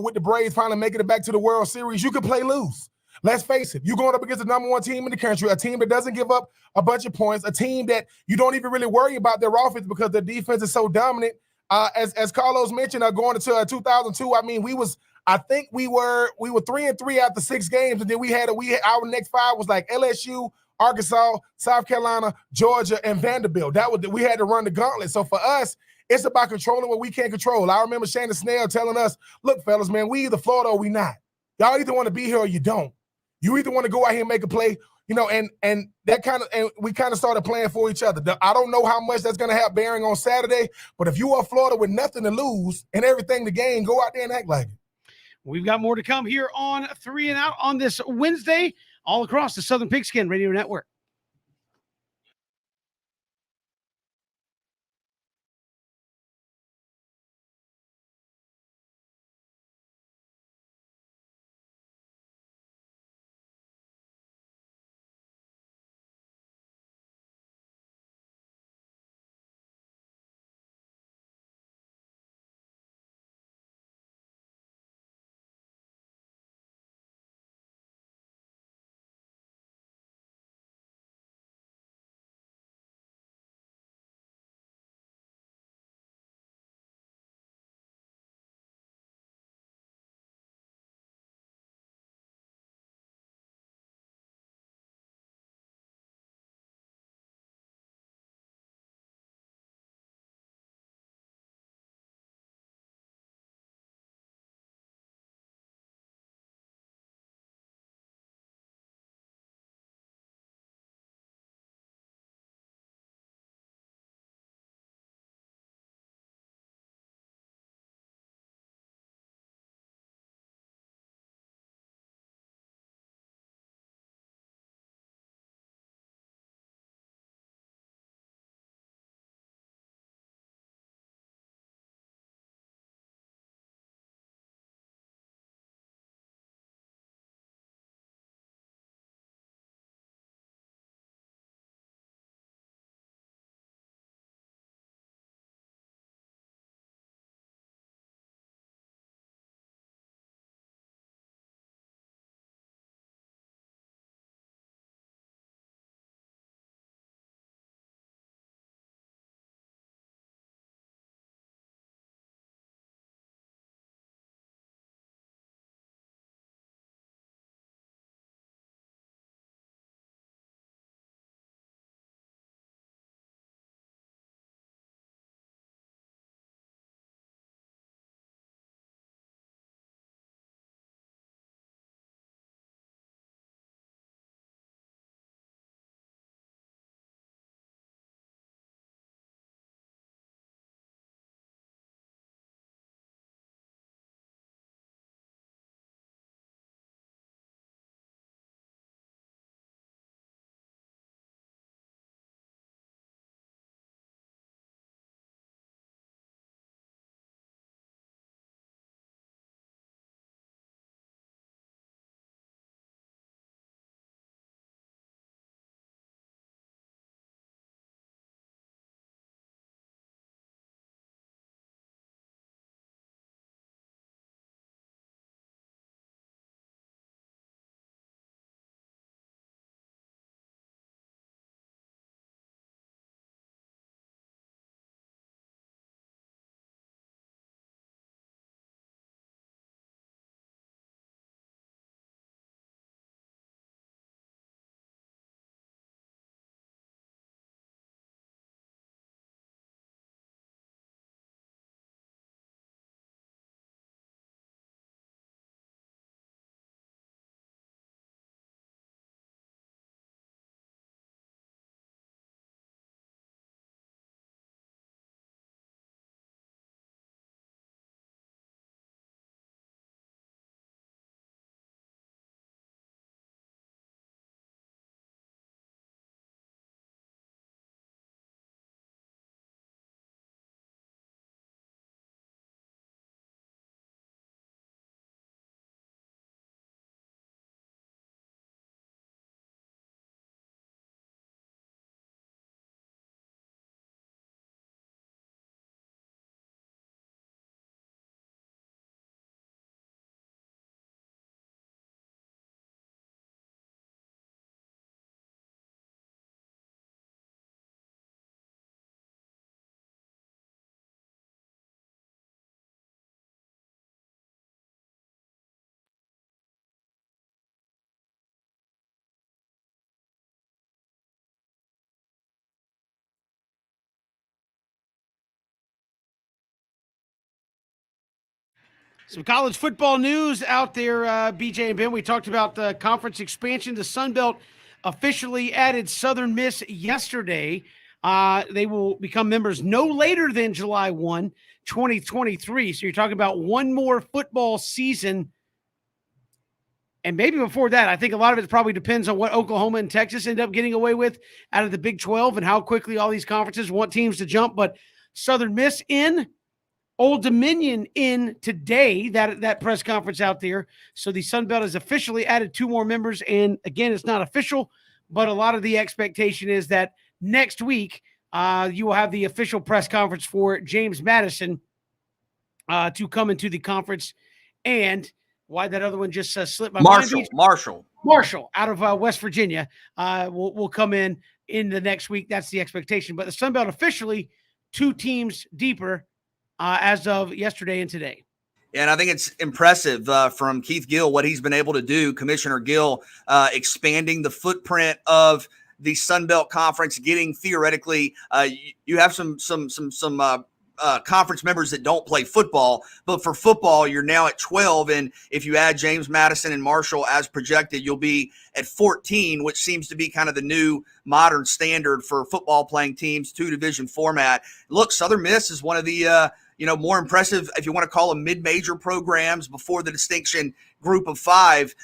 with the Braves finally making it back to the World Series. You can play loose. Let's face it. You're going up against the number 1 team in the country, a team that doesn't give up a bunch of points, a team that you don't even really worry about their offense because their defense is so dominant. As Carlos mentioned, going into 2002, I mean, we were 3-3 after 6 games, and then our next 5 was like LSU, Arkansas, South Carolina, Georgia, and Vanderbilt. We had to run the gauntlet. So for us, it's about controlling what we can't control. I remember Shannon Snell telling us, look, fellas, man, we either Florida or we not. Y'all either want to be here or you don't. You either want to go out here and make a play, and we kind of started playing for each other. I don't know how much that's going to have bearing on Saturday, but if you are Florida with nothing to lose and everything to gain, go out there and act like it. We've got more to come here on 3 and Out on this Wednesday, all across the Southern Pigskin Radio Network. Some college football news out there, BJ and Ben. We talked about the conference expansion. The Sun Belt officially added Southern Miss yesterday. They will become members no later than July 1, 2023. So you're talking about one more football season. And maybe before that, I think a lot of it probably depends on what Oklahoma and Texas end up getting away with out of the Big 12 and how quickly all these conferences want teams to jump. But Southern Miss in, Old Dominion in today, that press conference out there. So the Sun Belt has officially added 2 more members. And again, it's not official, but a lot of the expectation is that next week you will have the official press conference for James Madison to come into the conference. And why that other one just slipped my mind. Marshall out of West Virginia will come in the next week. That's the expectation. But the Sun Belt officially 2 teams deeper as of yesterday and today. And I think it's impressive from Keith Gill, what he's been able to do, Commissioner Gill, expanding the footprint of the Sun Belt Conference, getting theoretically, you have some conference members that don't play football, but for football, you're now at 12. And if you add James Madison and Marshall as projected, you'll be at 14, which seems to be kind of the new modern standard for football playing teams, 2-division format. Look, Southern Miss is one of the, more impressive, if you want to call them mid-major programs before the distinction group of 5,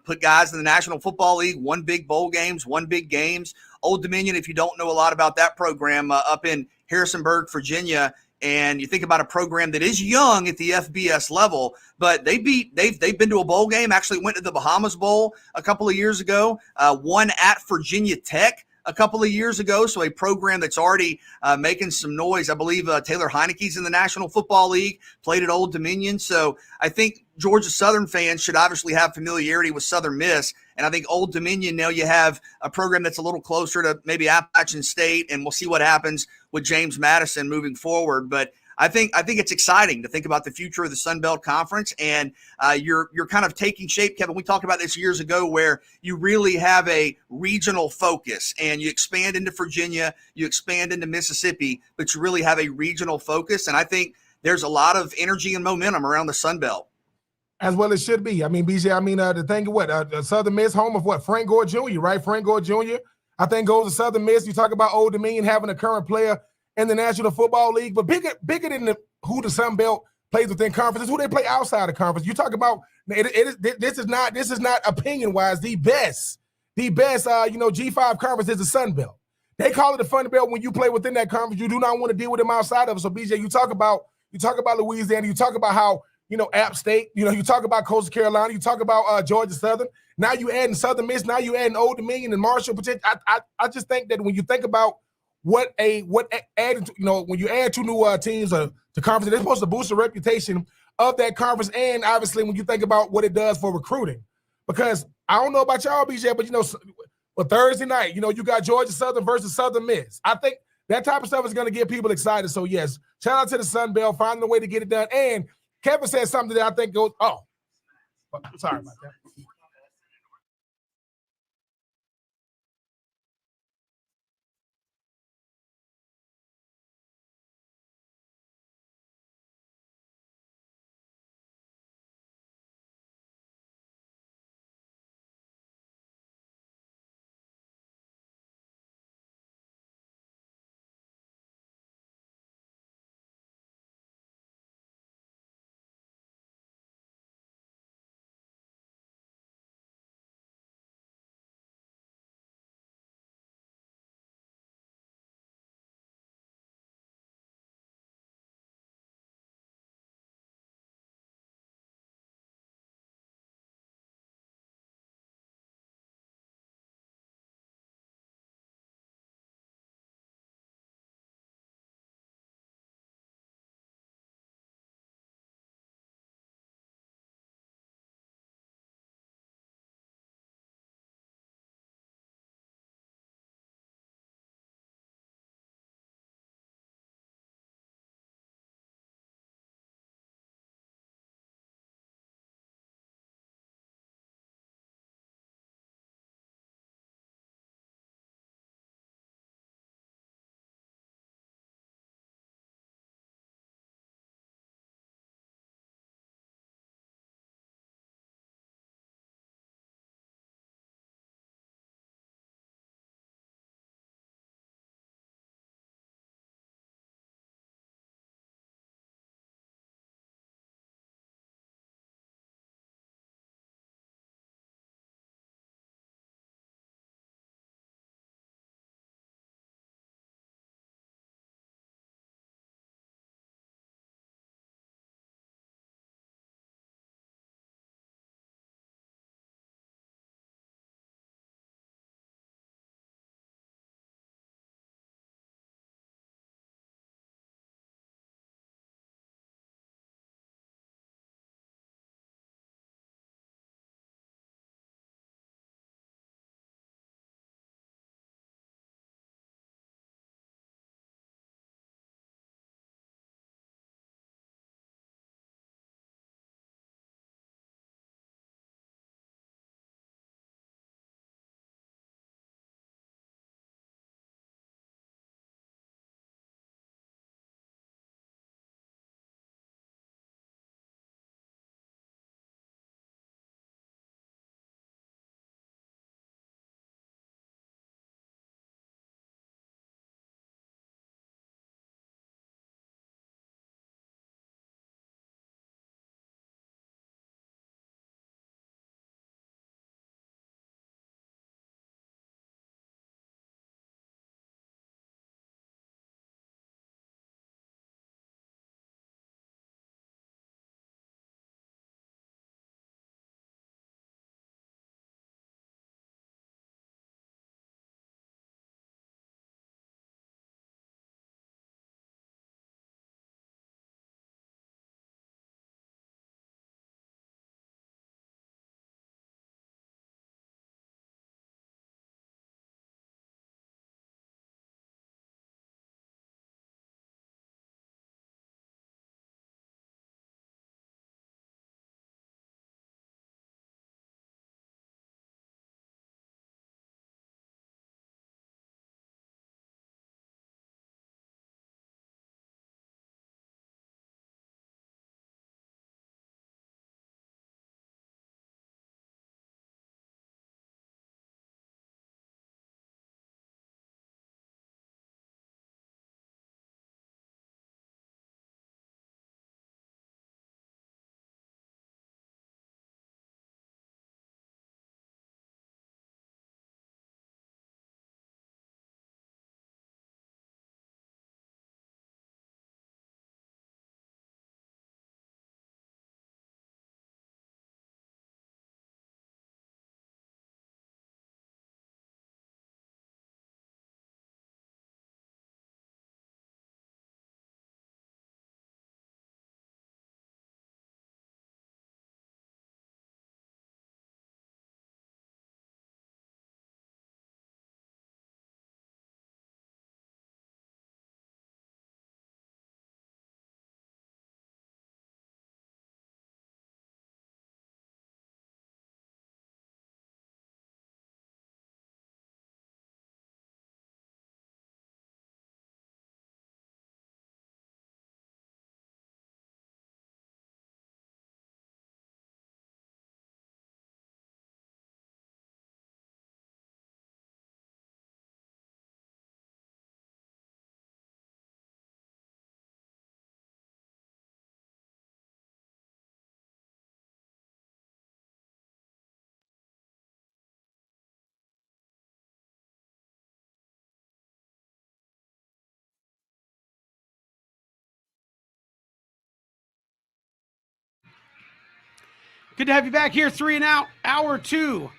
put guys in the National Football League, 1 big bowl games, 1 big games. Old Dominion, if you don't know a lot about that program, up in Harrisonburg, Virginia, and you think about a program that is young at the FBS level, but they've been to a bowl game, actually went to the Bahamas Bowl a couple of years ago, won at Virginia Tech a couple of years ago. So a program that's already making some noise. I believe Taylor Heineke's in the National Football League, played at Old Dominion. So I think Georgia Southern fans should obviously have familiarity with Southern Miss. And I think Old Dominion, now you have a program that's a little closer to maybe Appalachian State, and we'll see what happens with James Madison moving forward. But I think it's exciting to think about the future of the Sun Belt Conference, and you're kind of taking shape, Kevin. We talked about this years ago, where you really have a regional focus, and you expand into Virginia, you expand into Mississippi, but you really have a regional focus. And I think there's a lot of energy and momentum around the Sun Belt. As well it should be. I mean, BJ, the thing of what, Southern Miss, home of what, Frank Gore Jr., right? Frank Gore Jr., I think goes to Southern Miss. You talk about Old Dominion having a current player in the National Football League, but bigger than who the Sun Belt plays within conferences, who they play outside the conference. You talk about, this is not opinion-wise, the best, G5 conference is the Sun Belt. They call it the Fun Belt when you play within that conference. You do not want to deal with them outside of it. So, BJ, you talk about Louisiana, you talk about how, App State, you talk about Coastal Carolina, you talk about Georgia Southern. Now you adding Southern Miss, now you adding Old Dominion and Marshall. I just think that when you think about when you add 2 new teams to conference, they're supposed to boost the reputation of that conference. And obviously, when you think about what it does for recruiting, because I don't know about y'all, BJ, but Thursday night, you got Georgia Southern versus Southern Miss. I think that type of stuff is going to get people excited. So yes, shout out to the Sun Belt, finding a way to get it done. And Kevin said something that I think goes, sorry about that. Good to have you back here. 3 and Out, hour 2,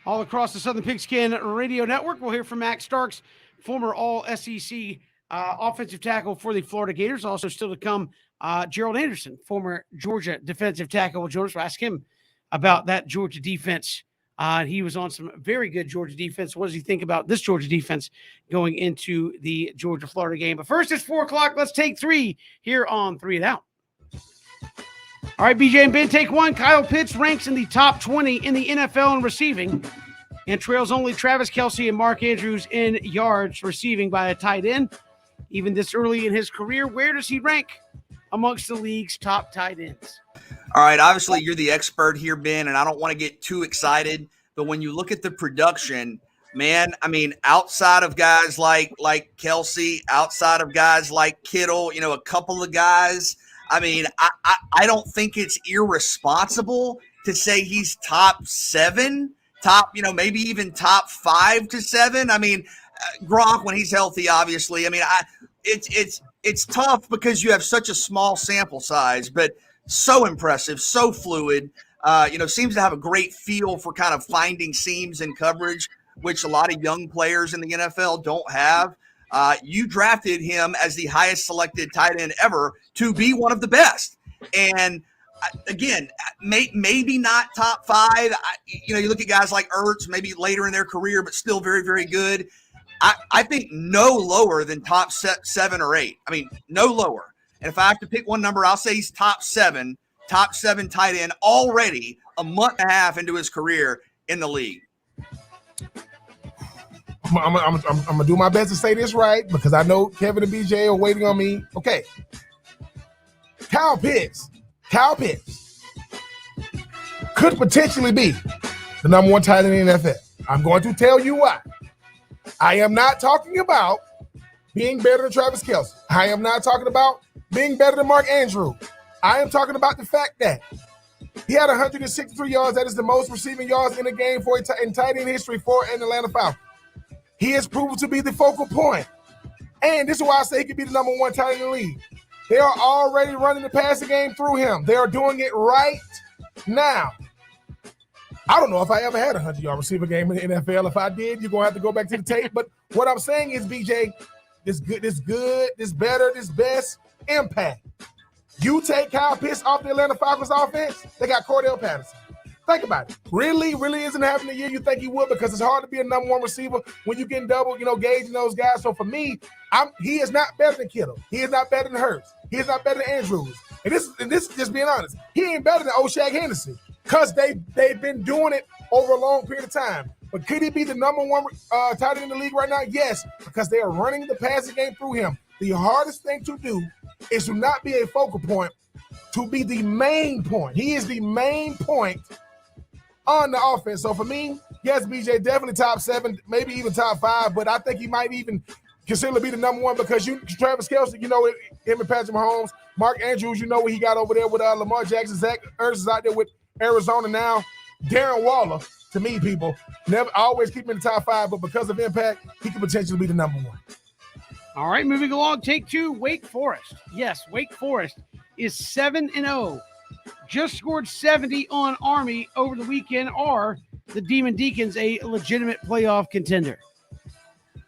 all across the Southern Pigskin Radio Network. We'll hear from Max Starks, former All-SEC offensive tackle for the Florida Gators. Also still to come, Gerald Anderson, former Georgia defensive tackle, will join us. We'll ask him about that Georgia defense. He was on some very good Georgia defense. What does he think about this Georgia defense going into the Georgia-Florida game? But first, it's 4 o'clock. Let's take 3 here on 3 and Out. All right, BJ and Ben, take 1. Kyle Pitts ranks in the top 20 in the NFL in receiving and trails only Travis Kelce and Mark Andrews in yards receiving by a tight end. Even this early in his career, where does he rank amongst the league's top tight ends? All right, obviously you're the expert here, Ben, and I don't want to get too excited, but when you look at the production, man, I mean, outside of guys like Kelce, outside of guys like Kittle, a couple of guys, I mean, I don't think it's irresponsible to say he's top 7, maybe even top 5 to 7. I mean, Gronk when he's healthy, obviously. I mean, it's tough because you have such a small sample size, but so impressive, so fluid. Seems to have a great feel for kind of finding seams in coverage, which a lot of young players in the NFL don't have. You drafted him as the highest selected tight end ever to be one of the best. And again, maybe not top 5. You look at guys like Ertz, maybe later in their career, but still very, very good. I think no lower than top 7 or 8. I mean, no lower. And if I have to pick one number, I'll say he's top 7 tight end already a month and a half into his career in the league. I'm going to do my best to say this right because I know Kevin and BJ are waiting on me. Okay. Kyle Pitts could potentially be the number 1 tight end in the NFL. I'm going to tell you why. I am not talking about being better than Travis Kelce. I am not talking about being better than Mark Andrews. I am talking about the fact that he had 163 yards. That is the most receiving yards in a game in tight end history for an Atlanta Falcons. He has proven to be the focal point. And this is why I say he could be the number 1 tight end in the league. They are already running the passing game through him. They are doing it right now. I don't know if I ever had a 100-yard receiver game in the NFL. If I did, you're going to have to go back to the tape. But what I'm saying is, BJ, this better, this best impact. You take Kyle Pitts off the Atlanta Falcons offense, they got Cordell Patterson. Think about it. Really isn't having the year you think he would because it's hard to be a number 1 receiver when you get double, gauging those guys. So for me, he is not better than Kittle. He is not better than Hurts. He is not better than Andrews. And this is just being honest. He ain't better than O'Shaq Hennessy because they've been doing it over a long period of time. But could he be the number 1 tight end in the league right now? Yes, because they are running the passing game through him. The hardest thing to do is to not be a focal point, to be the main point. He is the main point on the offense. So for me, yes, BJ, definitely top 7, maybe even top 5, but I think he might even consider be the number 1 because Travis Kelce, him and Patrick Mahomes, Mark Andrews, what he got over there with Lamar Jackson, Zach Ertz is out there with Arizona now. Darren Waller, to me, people, never always keep him in the top 5, but because of impact, he could potentially be the number 1. All right, moving along, take 2, Wake Forest. Yes, Wake Forest is 7-0. Just scored 70 on Army over the weekend. Are the Demon Deacons a legitimate playoff contender?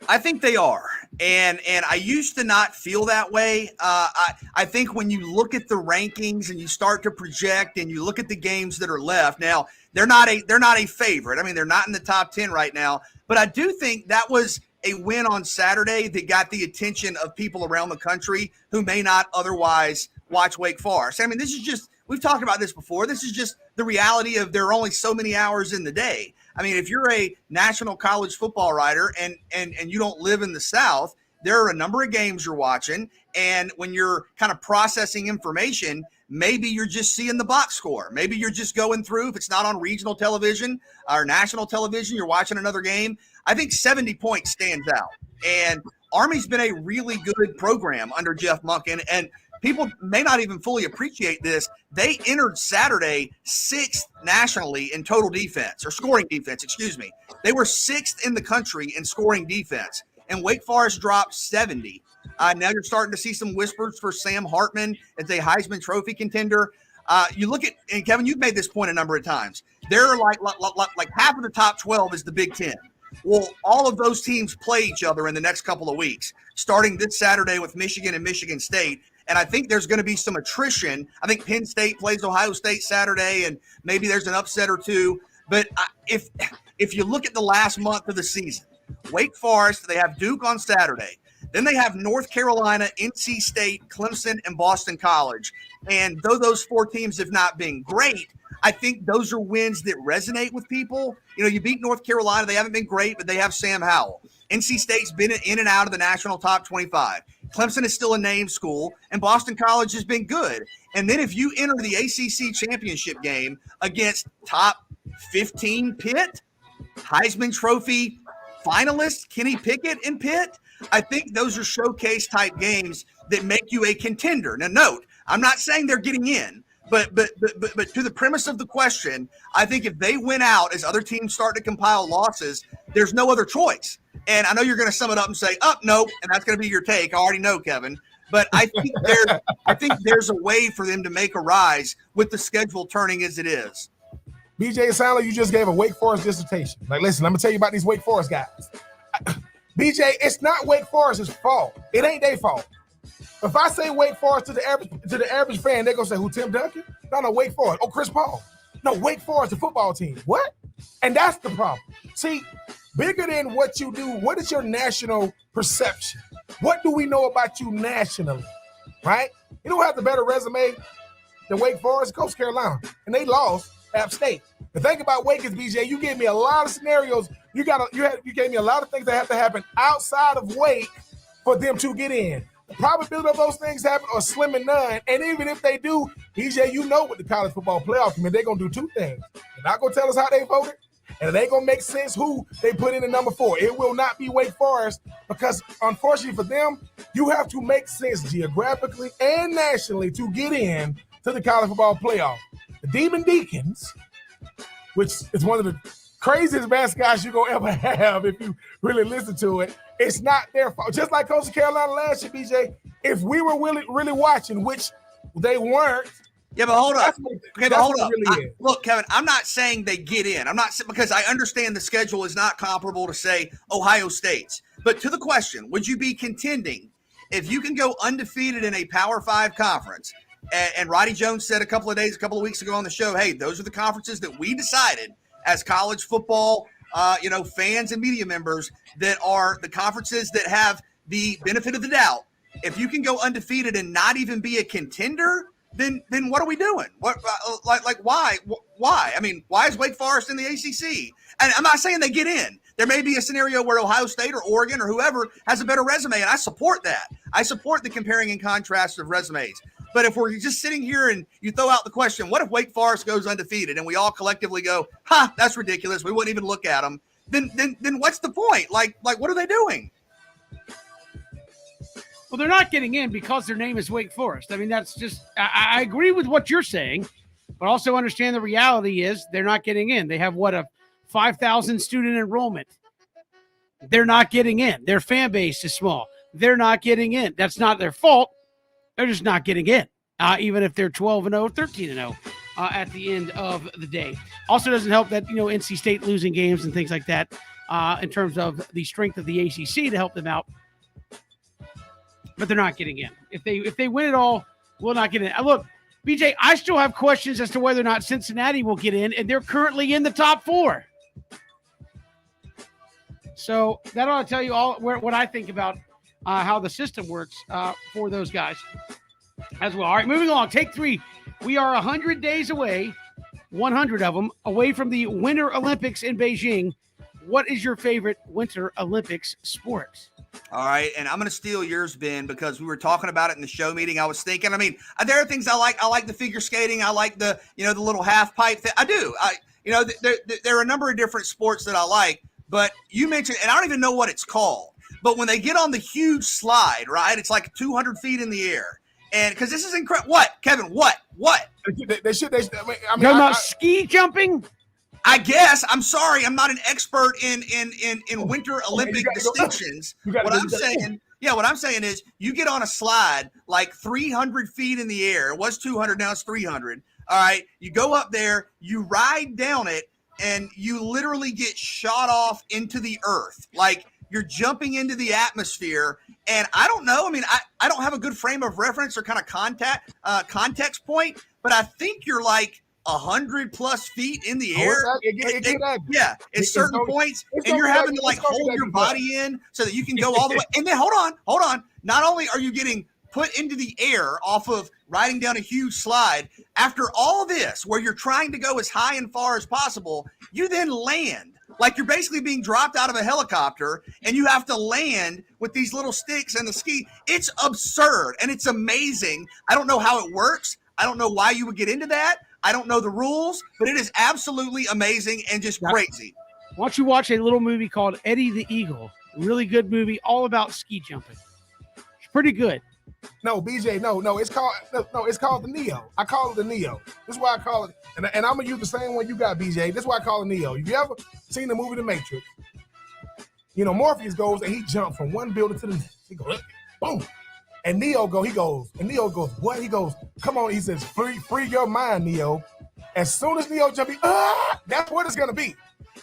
I think they are. And I used to not feel that way. I think when you look at the rankings and you start to project and you look at the games that are left, now they're not a favorite. I mean, they're not in the top 10 right now, but I do think that was a win on Saturday that got the attention of people around the country who may not otherwise watch Wake Forest. I mean, this is just, we've talked about this before. This is just the reality of there are only so many hours in the day. I mean, if you're a national college football writer and you don't live in the South, there are a number of games you're watching. And when you're kind of processing information, maybe you're just seeing the box score. Maybe you're just going through, if it's not on regional television or national television, you're watching another game. I think 70 points stands out. And Army's been a really good program under Jeff Monken. And people may not even fully appreciate this. They entered Saturday 6th nationally in total defense, or scoring defense, excuse me. They were 6th in the country in scoring defense, and Wake Forest dropped 70. Now you're starting to see some whispers for Sam Hartman as a Heisman Trophy contender. You look at, and Kevin, you've made this point a number of times. There are like half of the top 12 is the Big Ten. Well, all of those teams play each other in the next couple of weeks, starting this Saturday with Michigan and Michigan State. And I think there's going to be some attrition. I think Penn State plays Ohio State Saturday, and maybe there's an upset or two. But if you look at the last month of the season, Wake Forest, they have Duke on Saturday. Then they have North Carolina, NC State, Clemson, and Boston College. And though those four teams have not been great, I think those are wins that resonate with people. You know, you beat North Carolina. They haven't been great, but they have Sam Howell. NC State's been in and out of the national top 25. Clemson is still a name school, and Boston College has been good. And then if you enter the ACC championship game against top 15 Pitt, Heisman Trophy finalist Kenny Pickett in Pitt, I think those are showcase type games that make you a contender. Now, note, I'm not saying they're getting in, but to the premise of the question, I think if they win out as other teams start to compile losses, there's no other choice. And I know you're going to sum it up and say, "Oh, nope," and that's going to be your take. I already know, Kevin. But I think there's a way for them to make a rise with the schedule turning as it is. BJ, it sounds like you just gave a Wake Forest dissertation. Like, listen, I'm gonna tell you about these Wake Forest guys. BJ, it's not Wake Forest's fault. It ain't their fault. If I say Wake Forest to the average fan, they're gonna say, "Who, Tim Duncan?" No, Wake Forest. Oh, Chris Paul. No, Wake Forest, the football team. What? And that's the problem. See, bigger than what you do, what is your national perception? What do we know about you nationally? Right? You know who has the better resume than Wake Forest? Coastal Carolina. And they lost App State. The thing about Wake is, BJ, you gave me a lot of scenarios. You gave me a lot of things that have to happen outside of Wake for them to get in. The probability of those things happen are slim and none. And even if they do, BJ, you know what the college football playoff committee, they're going to do two things. They're not going to tell us how they voted, and it ain't going to make sense who they put in the number 4. It will not be Wake Forest because, unfortunately for them, you have to make sense geographically and nationally to get in to the college football playoff. The Demon Deacons, which is one of the craziest mascots you're going to ever have if you really listen to it, it's not their fault. Just like Coastal Carolina last year, BJ, if we were really watching, which they weren't. Yeah, but hold up. Okay, but hold up. Really Look, Kevin, I'm not saying they get in. I'm not, because I understand the schedule is not comparable to, say, Ohio State's. But to the question, would you be contending if you can go undefeated in a Power 5 conference? And Roddy Jones said a couple of weeks ago on the show, hey, those are the conferences that we decided as college football fans and media members that are the conferences that have the benefit of the doubt. If you can go undefeated and not even be a contender, then what are we doing? What why? I mean, why is Wake Forest in the ACC? And I'm not saying they get in. There may be a scenario where Ohio State or Oregon or whoever has a better resume, and I support that. I support the comparing and contrast of resumes. But if we're just sitting here and you throw out the question, what if Wake Forest goes undefeated, and we all collectively go, that's ridiculous, we wouldn't even look at them, then what's the point? Like what are they doing? Well, they're not getting in because their name is Wake Forest. I mean, that's just – I agree with what you're saying, but also understand the reality is they're not getting in. They have, a 5,000 student enrollment. They're not getting in. Their fan base is small. They're not getting in. That's not their fault. They're just not getting in, even if they're 12-0, 13-0 at the end of the day. Also doesn't help that, NC State losing games and things like that in terms of the strength of the ACC to help them out. But they're not getting in. If they win it all, we'll not get in. Look, BJ, I still have questions as to whether or not Cincinnati will get in, and they're currently in the top 4. So that ought to tell you all what I think about how the system works for those guys as well. All right, moving along. Take 3. We are 100 days away, 100 of them, away from the Winter Olympics in Beijing. What is your favorite Winter Olympics sport? All right, and I'm going to steal yours, Ben, because we were talking about it in the show meeting. I was thinking, there are things I like. I like the figure skating. I like the little half pipe thing. I do. There are a number of different sports that I like, but you mentioned, and I don't even know what it's called, but when they get on the huge slide, right, it's like 200 feet in the air. And because this is incredible. What, Kevin? What? They should. You're not ski jumping? I guess. I'm sorry. I'm not an expert in Winter Olympic distinctions. What I'm saying is you get on a slide like 300 feet in the air. It was 200. Now it's 300. All right. You go up there, you ride down it, and you literally get shot off into the earth. Like you're jumping into the atmosphere. And I don't know. I mean, I don't have a good frame of reference or kind of context point, but I think you're like 100+ feet in the air. At certain points, and you're having to like hold your body in so that you can go all the way. And then hold on. Not only are you getting put into the air off of riding down a huge slide, after all this, where you're trying to go as high and far as possible, you then land. Like you're basically being dropped out of a helicopter and you have to land with these little sticks and the ski. It's absurd and it's amazing. I don't know how it works. I don't know why you would get into that. I don't know the rules, but it is absolutely amazing and just crazy. Why don't you watch a little movie called Eddie the Eagle? A really good movie all about ski jumping. It's pretty good. No, BJ, no. It's called the Neo. I call it the Neo. This is why I call it, and I'm gonna use the same one you got, BJ. This is why I call it Neo. You ever seen the movie The Matrix? You know, Morpheus goes and he jumps from one building to the next. He goes, boom. And Neo goes, what? He goes, come on. He says, free your mind, Neo. As soon as Neo jumps, that's what it's gonna be.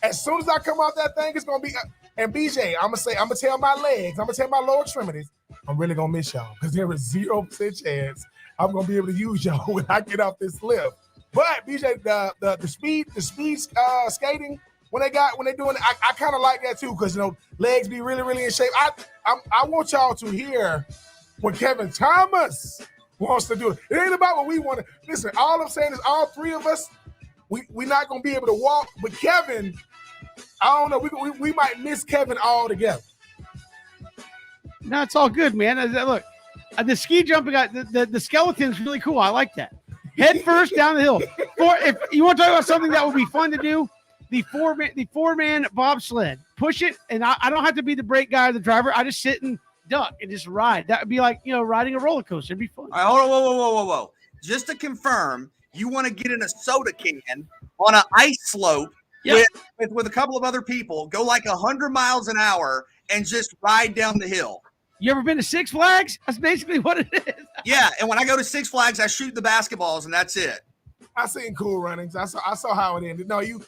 As soon as I come out that thing, it's gonna be. And BJ, I'm gonna tell my legs, I'm gonna tell my lower extremities, I'm really gonna miss y'all because there is 0% chance I'm gonna be able to use y'all when I get off this lift. But BJ, the speed skating when they're doing it, I kind of like that too because legs be really in shape. I want y'all to hear what Kevin Thomas wants to do. It ain't about what we want to. Listen, all I'm saying is all three of us, we're not gonna be able to walk, but Kevin, I don't know, we might miss Kevin altogether. No, it's all good, man. Look, the ski jumping, the skeleton's really cool. I like that. Head first down the hill. If you want to talk about something that would be fun to do, the four-man bobsled. Push it, and I don't have to be the brake guy or the driver. I just sit and duck and just ride. That would be like, riding a roller coaster. It'd be fun. All right, hold on, whoa. Just to confirm, you want to get in a soda can on an ice slope with a couple of other people, go like 100 miles an hour, and just ride down the hill. You ever been to Six Flags? That's basically what it is. Yeah, and when I go to Six Flags, I shoot the basketballs, and that's it. I seen Cool Runnings. I saw how it ended. No, you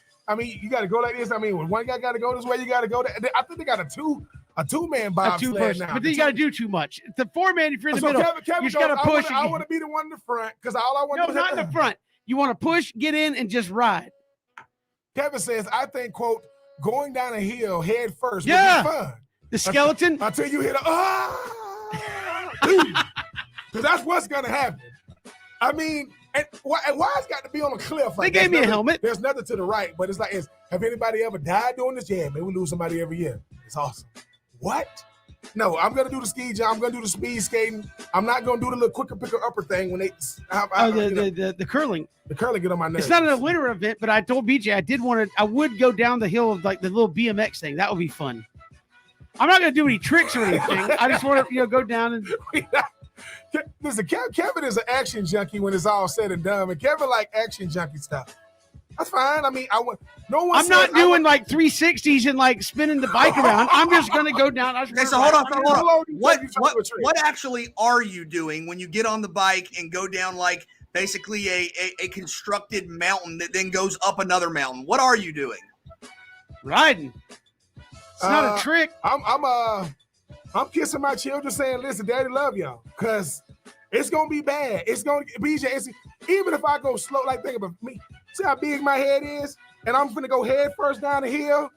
got to go like this. I mean, when one guy got to go this way, you got to go that. I think they got a two-man bobsled now. But then you got to do too much. The 4-man, if you're in the middle, Kevin you just got to push. I want to be the one in the front because all I want to do. No, not in the front. You want to push, get in, and just ride. Kevin says, I think, quote, going down a hill head first would be fun. The skeleton. Until you hit because that's what's gonna happen. I mean, and why it's got to be on a cliff? Like they gave me a helmet. There's nothing to the right, but it's like, have anybody ever died doing this? Yeah, man, we lose somebody every year. It's awesome. What? No, I'm gonna do the ski jump. I'm gonna do the speed skating. I'm not gonna do the little quicker picker upper thing when they. The curling. The curling get on my nerves. It's not a winter event, but I told BJ I would go down the hill of like the little BMX thing. That would be fun. I'm not going to do any tricks or anything. I just want to, go down and. Listen, Kevin is an action junkie when it's all said and done, and Kevin like action junkie stuff. That's fine. I mean, I'm not doing like 360s and like spinning the bike around. I'm just going to go down. Okay, so hold on. What actually are you doing when you get on the bike and go down like basically a constructed mountain that then goes up another mountain? What are you doing? Riding. It's not a trick. I'm kissing my children saying, listen, daddy love y'all. Because it's going to be bad. It's going to be, BJ, even if I go slow, like think about me. See how big my head is? And I'm going to go head first down the hill.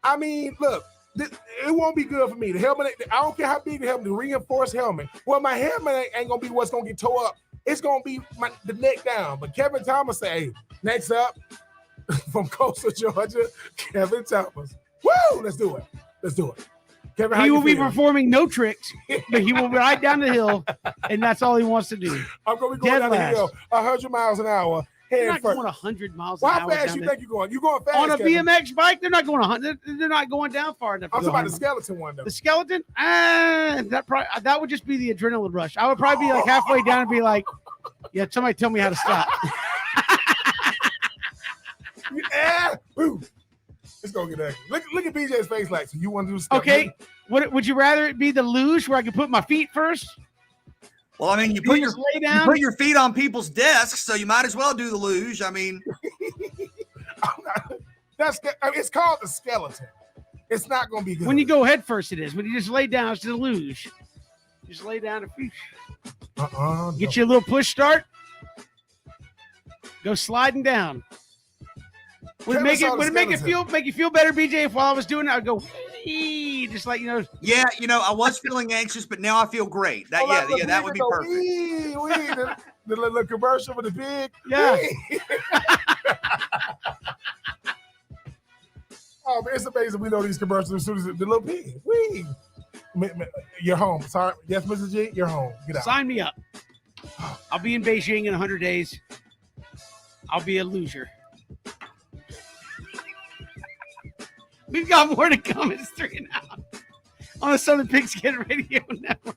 I mean, look, it won't be good for me. The helmet, I don't care how big the helmet, the reinforced helmet. Well, my helmet ain't going to be what's going to get tore up. It's going to be the neck down. But Kevin Thomas say, hey, next up, from Coastal Georgia, Kevin Thomas. Woo! Let's do it. Kevin, he will be performing no tricks, but he will ride down the hill, and that's all he wants to do. I'm going to be going down the hill 100 miles an hour. They're not going 100 miles an hour. How fast you think you're going? You're going fast on a Kevin. BMX bike. They're not going 100. They're not going down far enough. I'm talking about the skeleton one though. The skeleton, that would just be the adrenaline rush. I would probably be like halfway down and be like, "Yeah, somebody tell me how to stop." Yeah, boo. It's gonna get ugly. Look at BJ's face like, so you want to do stuff? Okay, would you rather it be the luge where I can put my feet first? Well, I mean, you You just lay down. put your feet on people's desks, so you might as well do the luge. I mean, it's called the skeleton. It's not going to be good. When you go head first, it is. When you just lay down, it's the luge. Just lay down and get you a little push start. Go sliding down. Would it make you feel better, BJ? If while I was doing it, I'd go wee, just like Yeah, I was feeling anxious, but now I feel great. That that would be perfect. The little commercial with the pig. Yeah. Oh man, it's amazing. We know these commercials as soon as the little pig. Wee. You're home. Sorry. Yes, Mrs. G, you're home. Get out. Sign me up. I'll be in Beijing in 100 days. I'll be a loser. We've got more to come. It's 3 and out on the Southern Pigskin Radio Network.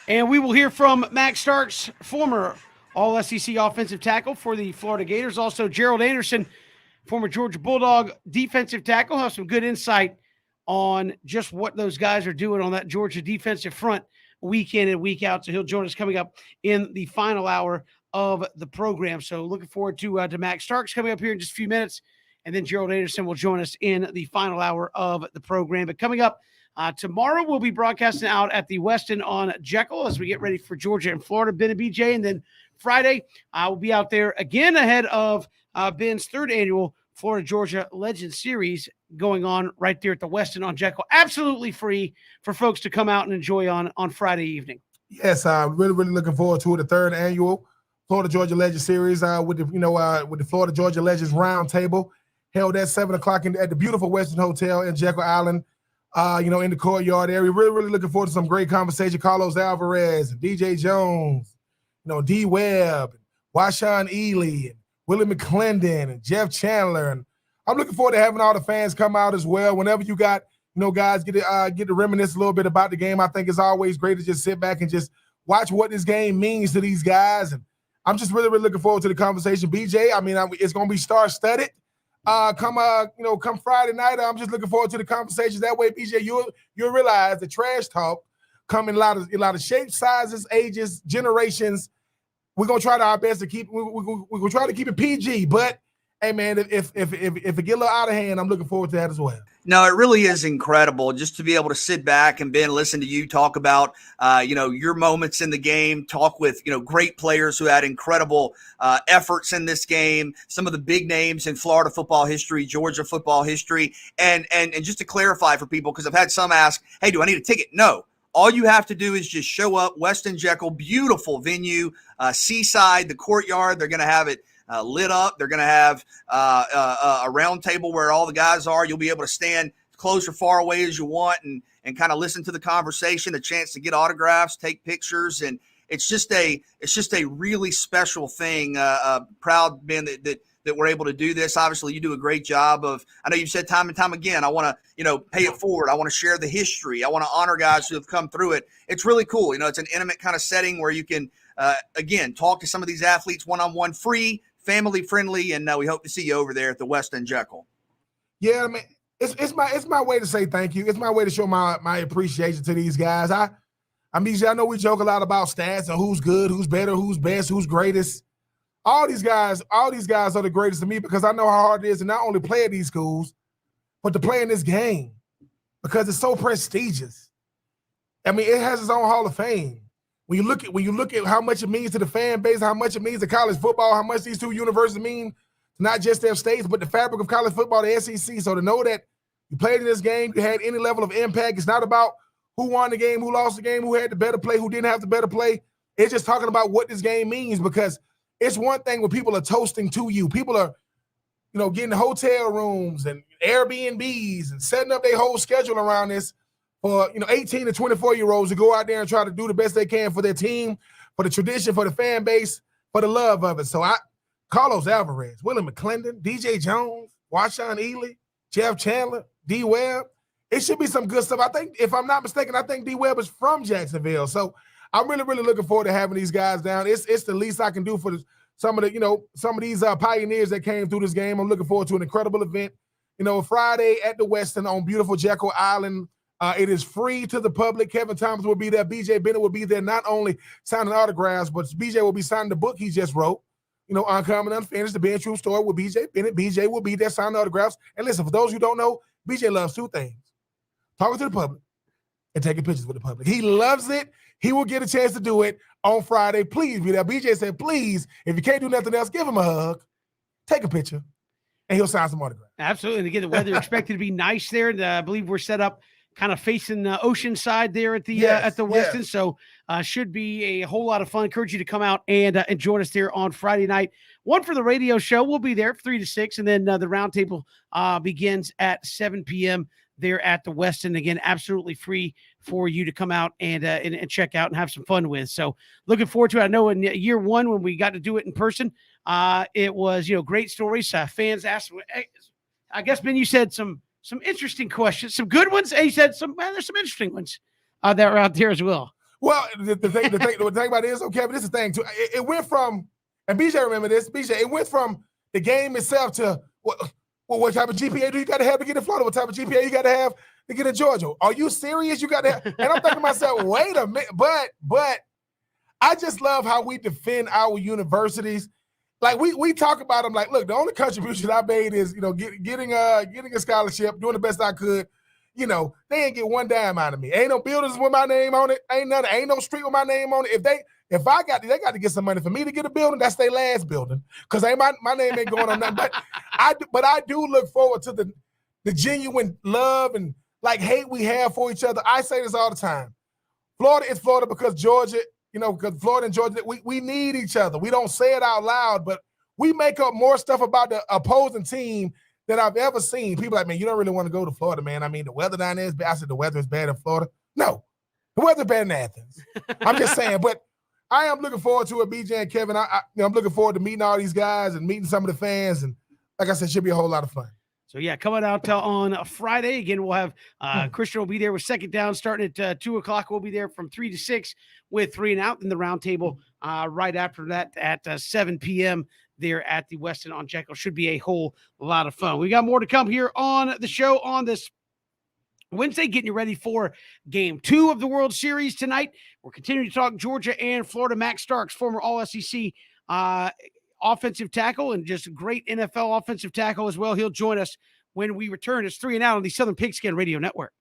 And we will hear from Max Starks, former All-SEC offensive tackle for the Florida Gators. Also, Gerald Anderson, former Georgia Bulldog defensive tackle, have some good insight on just what those guys are doing on that Georgia defensive front week in and week out. So he'll join us coming up in the final hour of the program. So looking forward to Max Starks coming up here in just a few minutes. And then Gerald Anderson will join us in the final hour of the program. But coming up tomorrow, we'll be broadcasting out at the Westin on Jekyll as we get ready for Georgia and Florida, Ben and BJ. And then Friday, we'll be out there again ahead of Ben's third annual Florida-Georgia Legends Series going on right there at the Westin on Jekyll. Absolutely free for folks to come out and enjoy on Friday evening. Yes, I'm really looking forward to the third annual Florida-Georgia Legends Series with the Florida-Georgia Legends Roundtable held at 7 o'clock at the beautiful Westin Hotel in Jekyll Island. In the courtyard area. Really looking forward to some great conversation. Carlos Alvarez and DJ Jones, D Webb, Washawn Ely, and Willie McClendon, and Jeff Chandler. And I'm looking forward to having all the fans come out as well. Whenever you got, guys get to reminisce a little bit about the game. I think it's always great to just sit back and just watch what this game means to these guys. And I'm just really looking forward to the conversation. BJ, it's going to be star-studded. Come Friday night, I'm just looking forward to the conversations. That way, BJ, you'll realize the trash talk come in a lot of shapes, sizes, ages, generations. We're gonna try our best to keep. We're gonna try to keep it PG. But hey, man, if it get a little out of hand, I'm looking forward to that as well. No, it really is incredible just to be able to sit back and Ben, listen to you talk about, your moments in the game, talk with, great players who had incredible efforts in this game, some of the big names in Florida football history, Georgia football history. And just to clarify for people, because I've had some ask, hey, do I need a ticket? No. All you have to do is just show up, Westin Jekyll, beautiful venue, seaside, the courtyard. They're going to have it lit up. They're going to have a round table where all the guys are. You'll be able to stand close or far away as you want and kind of listen to the conversation, a chance to get autographs, take pictures. And it's just a really special thing. Proud, Ben, that we're able to do this. Obviously, you do a great job of, I know you've said time and time again, I want to, pay it forward. I want to share the history. I want to honor guys who have come through it. It's really cool. It's an intimate kind of setting where you can, again, talk to some of these athletes one-on-one, free, family friendly, and we hope to see you over there at the Westin Jekyll. Yeah, it's my way to say thank you. It's my way to show my appreciation to these guys. I know we joke a lot about stats and who's good, who's better, who's best, who's greatest. All these guys are the greatest to me because I know how hard it is to not only play at these schools, but to play in this game because it's so prestigious. It has its own Hall of Fame. When you look at how much it means to the fan base, how much it means to college football, how much these two universities mean to not just their states, but the fabric of college football, the SEC. So to know that you played in this game, you had any level of impact. It's not about who won the game, who lost the game, who had the better play, who didn't have the better play. It's just talking about what this game means because it's one thing when people are toasting to you. People are, getting hotel rooms and Airbnbs and setting up their whole schedule around this for, 18 to 24-year-olds to go out there and try to do the best they can for their team, for the tradition, for the fan base, for the love of it. So Carlos Alvarez, Willie McClendon, DJ Jones, Washawn Ely, Jeff Chandler, D Webb. It should be some good stuff. I think, if I'm not mistaken, D Webb is from Jacksonville. So I'm really looking forward to having these guys down. It's the least I can do for some of these pioneers that came through this game. I'm looking forward to an incredible event. Friday at the Westin on beautiful Jekyll Island. It is free to the public. Kevin Thompson will be there. BJ Bennett will be there, not only signing autographs, but BJ will be signing the book he just wrote. Uncommon, Unfinished, the Ben True Story with BJ Bennett. BJ will be there signing autographs. And listen, for those who don't know, BJ loves two things: talking to the public and taking pictures with the public. He loves it. He will get a chance to do it on Friday. Please be there. BJ said, please, if you can't do nothing else, give him a hug, take a picture, and he'll sign some autographs. Absolutely. And again, the weather expected to be nice there. And I believe we're set up kind of facing the ocean side there at the Westin. Yes. So should be a whole lot of fun. Encourage you to come out and join us there on Friday night. One for the radio show. We'll be there 3 to 6. And then the roundtable begins at 7 p.m. there at the Westin. Again, absolutely free for you to come out and check out and have some fun with. So looking forward to it. I know in year one, when we got to do it in person, it was, great stories. Fans asked, I guess, Ben, you said some interesting questions, some good ones. And you said there's some interesting ones that are out there as well. Well, the thing about it is, okay, but this is the thing too. It went from, and BJ remember this. BJ, it went from the game itself to what type of GPA do you got to have to get in Florida? What type of GPA you got to have to get in Georgia? Are you serious? You got to have, and I'm thinking to myself, wait a minute, but I just love how we defend our universities. Like we talk about them like, look, the only contribution I made is, getting a scholarship, doing the best I could. They ain't get one dime out of me. Ain't no buildings with my name on it. Ain't nothing. Ain't no street with my name on it. They got to get some money for me to get a building. That's their last building, because my name ain't going on nothing. But I do look forward to the genuine love and like hate we have for each other. I say this all the time. Florida is Florida because Georgia, because Florida and Georgia, we need each other. We don't say it out loud, but we make up more stuff about the opposing team than I've ever seen. People like, man, you don't really want to go to Florida, man. I mean, the weather down there is bad. I said, the weather is bad in Florida. No, the weather's bad in Athens. I'm just saying, but I am looking forward to it, BJ and Kevin. I'm looking forward to meeting all these guys and meeting some of the fans. And like I said, it should be a whole lot of fun. So, yeah, coming out on a Friday. Again, we'll have Christian will be there with Second Down starting at 2 o'clock. We'll be there from 3 to 6 with 3 and Out. And the roundtable right after that at 7 p.m. there at the Westin on Jekyll. Should be a whole lot of fun. We got more to come here on the show on this Wednesday, getting you ready for Game 2 of the World Series tonight. We're continuing to talk Georgia and Florida. Max Starks, former All-SEC offensive tackle and just great NFL offensive tackle as well. He'll join us when we return. It's 3 and Out on the Southern Pigskin Radio Network.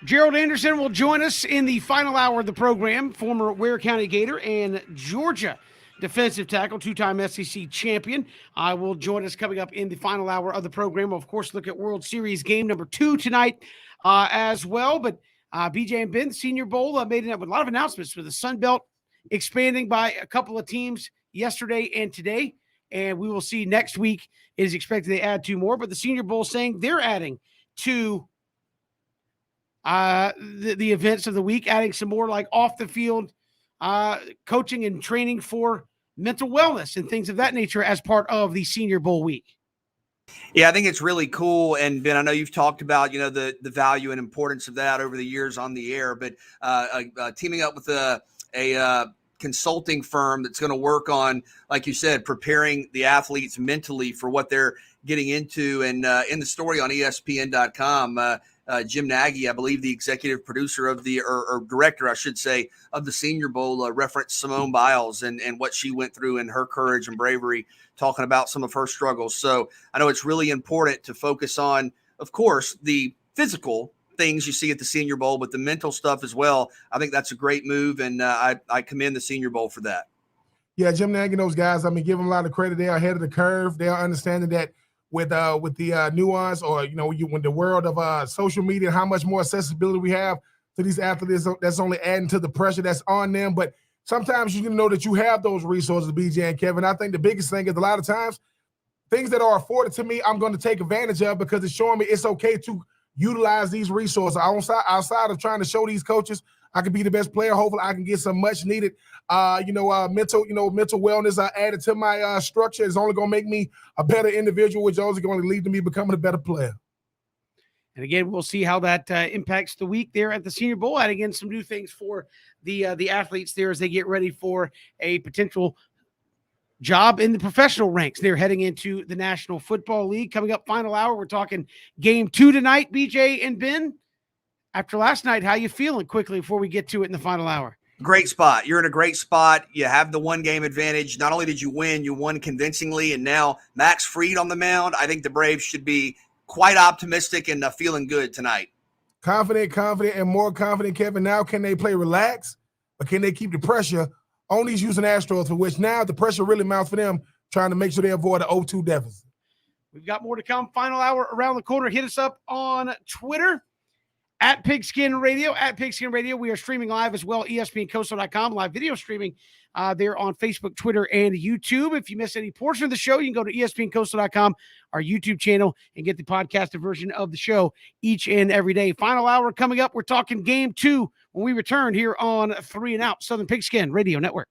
Gerald Anderson will join us in the final hour of the program, former Ware County Gator and Georgia defensive tackle, two-time SEC champion. Will join us coming up in the final hour of the program. We'll, of course, look at World Series game number 2 tonight as well. But BJ and Ben, Senior Bowl made it with a lot of announcements with the Sun Belt expanding by a couple of teams yesterday and today. And we will see next week is expected to add 2 more. But the Senior Bowl saying they're adding 2 the events of the week, adding some more like off the field coaching and training for mental wellness and things of that nature as part of the Senior Bowl week. Yeah, I think it's really cool. And Ben, I know you've talked about, the value and importance of that over the years on the air, but teaming up with a consulting firm that's going to work on, like you said, preparing the athletes mentally for what they're getting into. And in the story on ESPN.com, Jim Nagy, I believe the executive producer of or director, I should say, of the Senior Bowl, referenced Simone Biles and what she went through and her courage and bravery, talking about some of her struggles. So I know it's really important to focus on, of course, the physical things you see at the Senior Bowl, but the mental stuff as well. I think that's a great move, and I commend the Senior Bowl for that. Yeah, Jim Nagy and those guys, give them a lot of credit. They are ahead of the curve. They are understanding that with the nuance, or when the world of social media, how much more accessibility we have to these athletes, that's only adding to the pressure that's on them. But sometimes you need to know that you have those resources, BJ and Kevin. I think the biggest thing is a lot of times things that are afforded to me, I'm going to take advantage of because it's showing me it's okay to utilize these resources outside of trying to show these coaches I can be the best player. Hopefully I can get some much needed, mental wellness added to my structure. Is only going to make me a better individual, which is also going to lead to me becoming a better player. And again, we'll see how that impacts the week there at the Senior Bowl. Adding in some new things for the athletes there as they get ready for a potential job in the professional ranks. They're heading into the National Football League. Coming up final hour, we're talking game 2 tonight, BJ and Ben. After last night, how you feeling quickly before we get to it in the final hour? Great spot. You're in a great spot. You have the 1-game advantage. Not only did you win, you won convincingly, and now Max Fried on the mound. I think the Braves should be quite optimistic and feeling good tonight. Confident, and more confident, Kevin. Now can they play relax, or can they keep the pressure on these Houston Astros, for which now the pressure really mounts for them, trying to make sure they avoid an 0-2 deficit? We've got more to come. Final hour around the corner. Hit us up on Twitter. At Pigskin Radio. We are streaming live as well, ESPNCoastal.com, live video streaming there on Facebook, Twitter, and YouTube. If you miss any portion of the show, you can go to ESPNCoastal.com, our YouTube channel, and get the podcasted version of the show each and every day. Final hour coming up. We're talking game 2 when we return here on 3 and Out, Southern Pigskin Radio Network.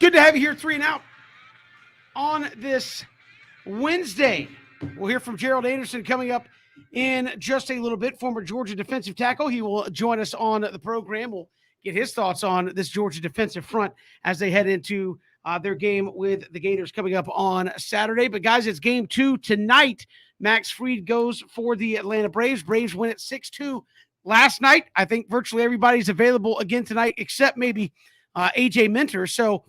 Good to have you here, 3 and Out, on this Wednesday. We'll hear from Gerald Anderson coming up in just a little bit, former Georgia defensive tackle. He will join us on the program. We'll get his thoughts on this Georgia defensive front as they head into their game with the Gators coming up on Saturday. But, guys, it's game 2 tonight. Max Fried goes for the Atlanta Braves. Braves win it 6-2 last night. I think virtually everybody's available again tonight except maybe A.J. Minter. So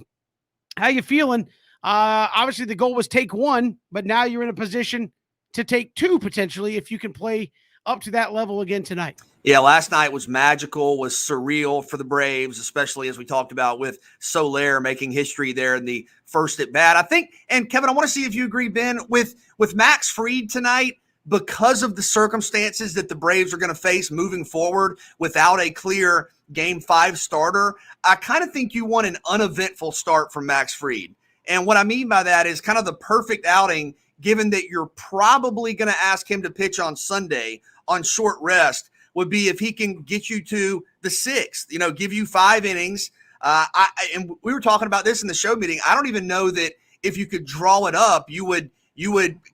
how you feeling? Obviously, the goal was take 1, but now you're in a position to take 2 potentially if you can play up to that level again tonight. Yeah, last night was magical, was surreal for the Braves, especially as we talked about with Soler making history there in the first at bat. I think, and Kevin, I want to see if you agree, Ben, with Max Fried tonight, because of the circumstances that the Braves are going to face moving forward without a clear Game 5 starter. I kind of think you want an uneventful start from Max Fried. And what I mean by that is kind of the perfect outing, given that you're probably going to ask him to pitch on Sunday on short rest, would be if he can get you to the 6th, give you 5 innings. And we were talking about this in the show meeting. I don't even know that if you could draw it up, you would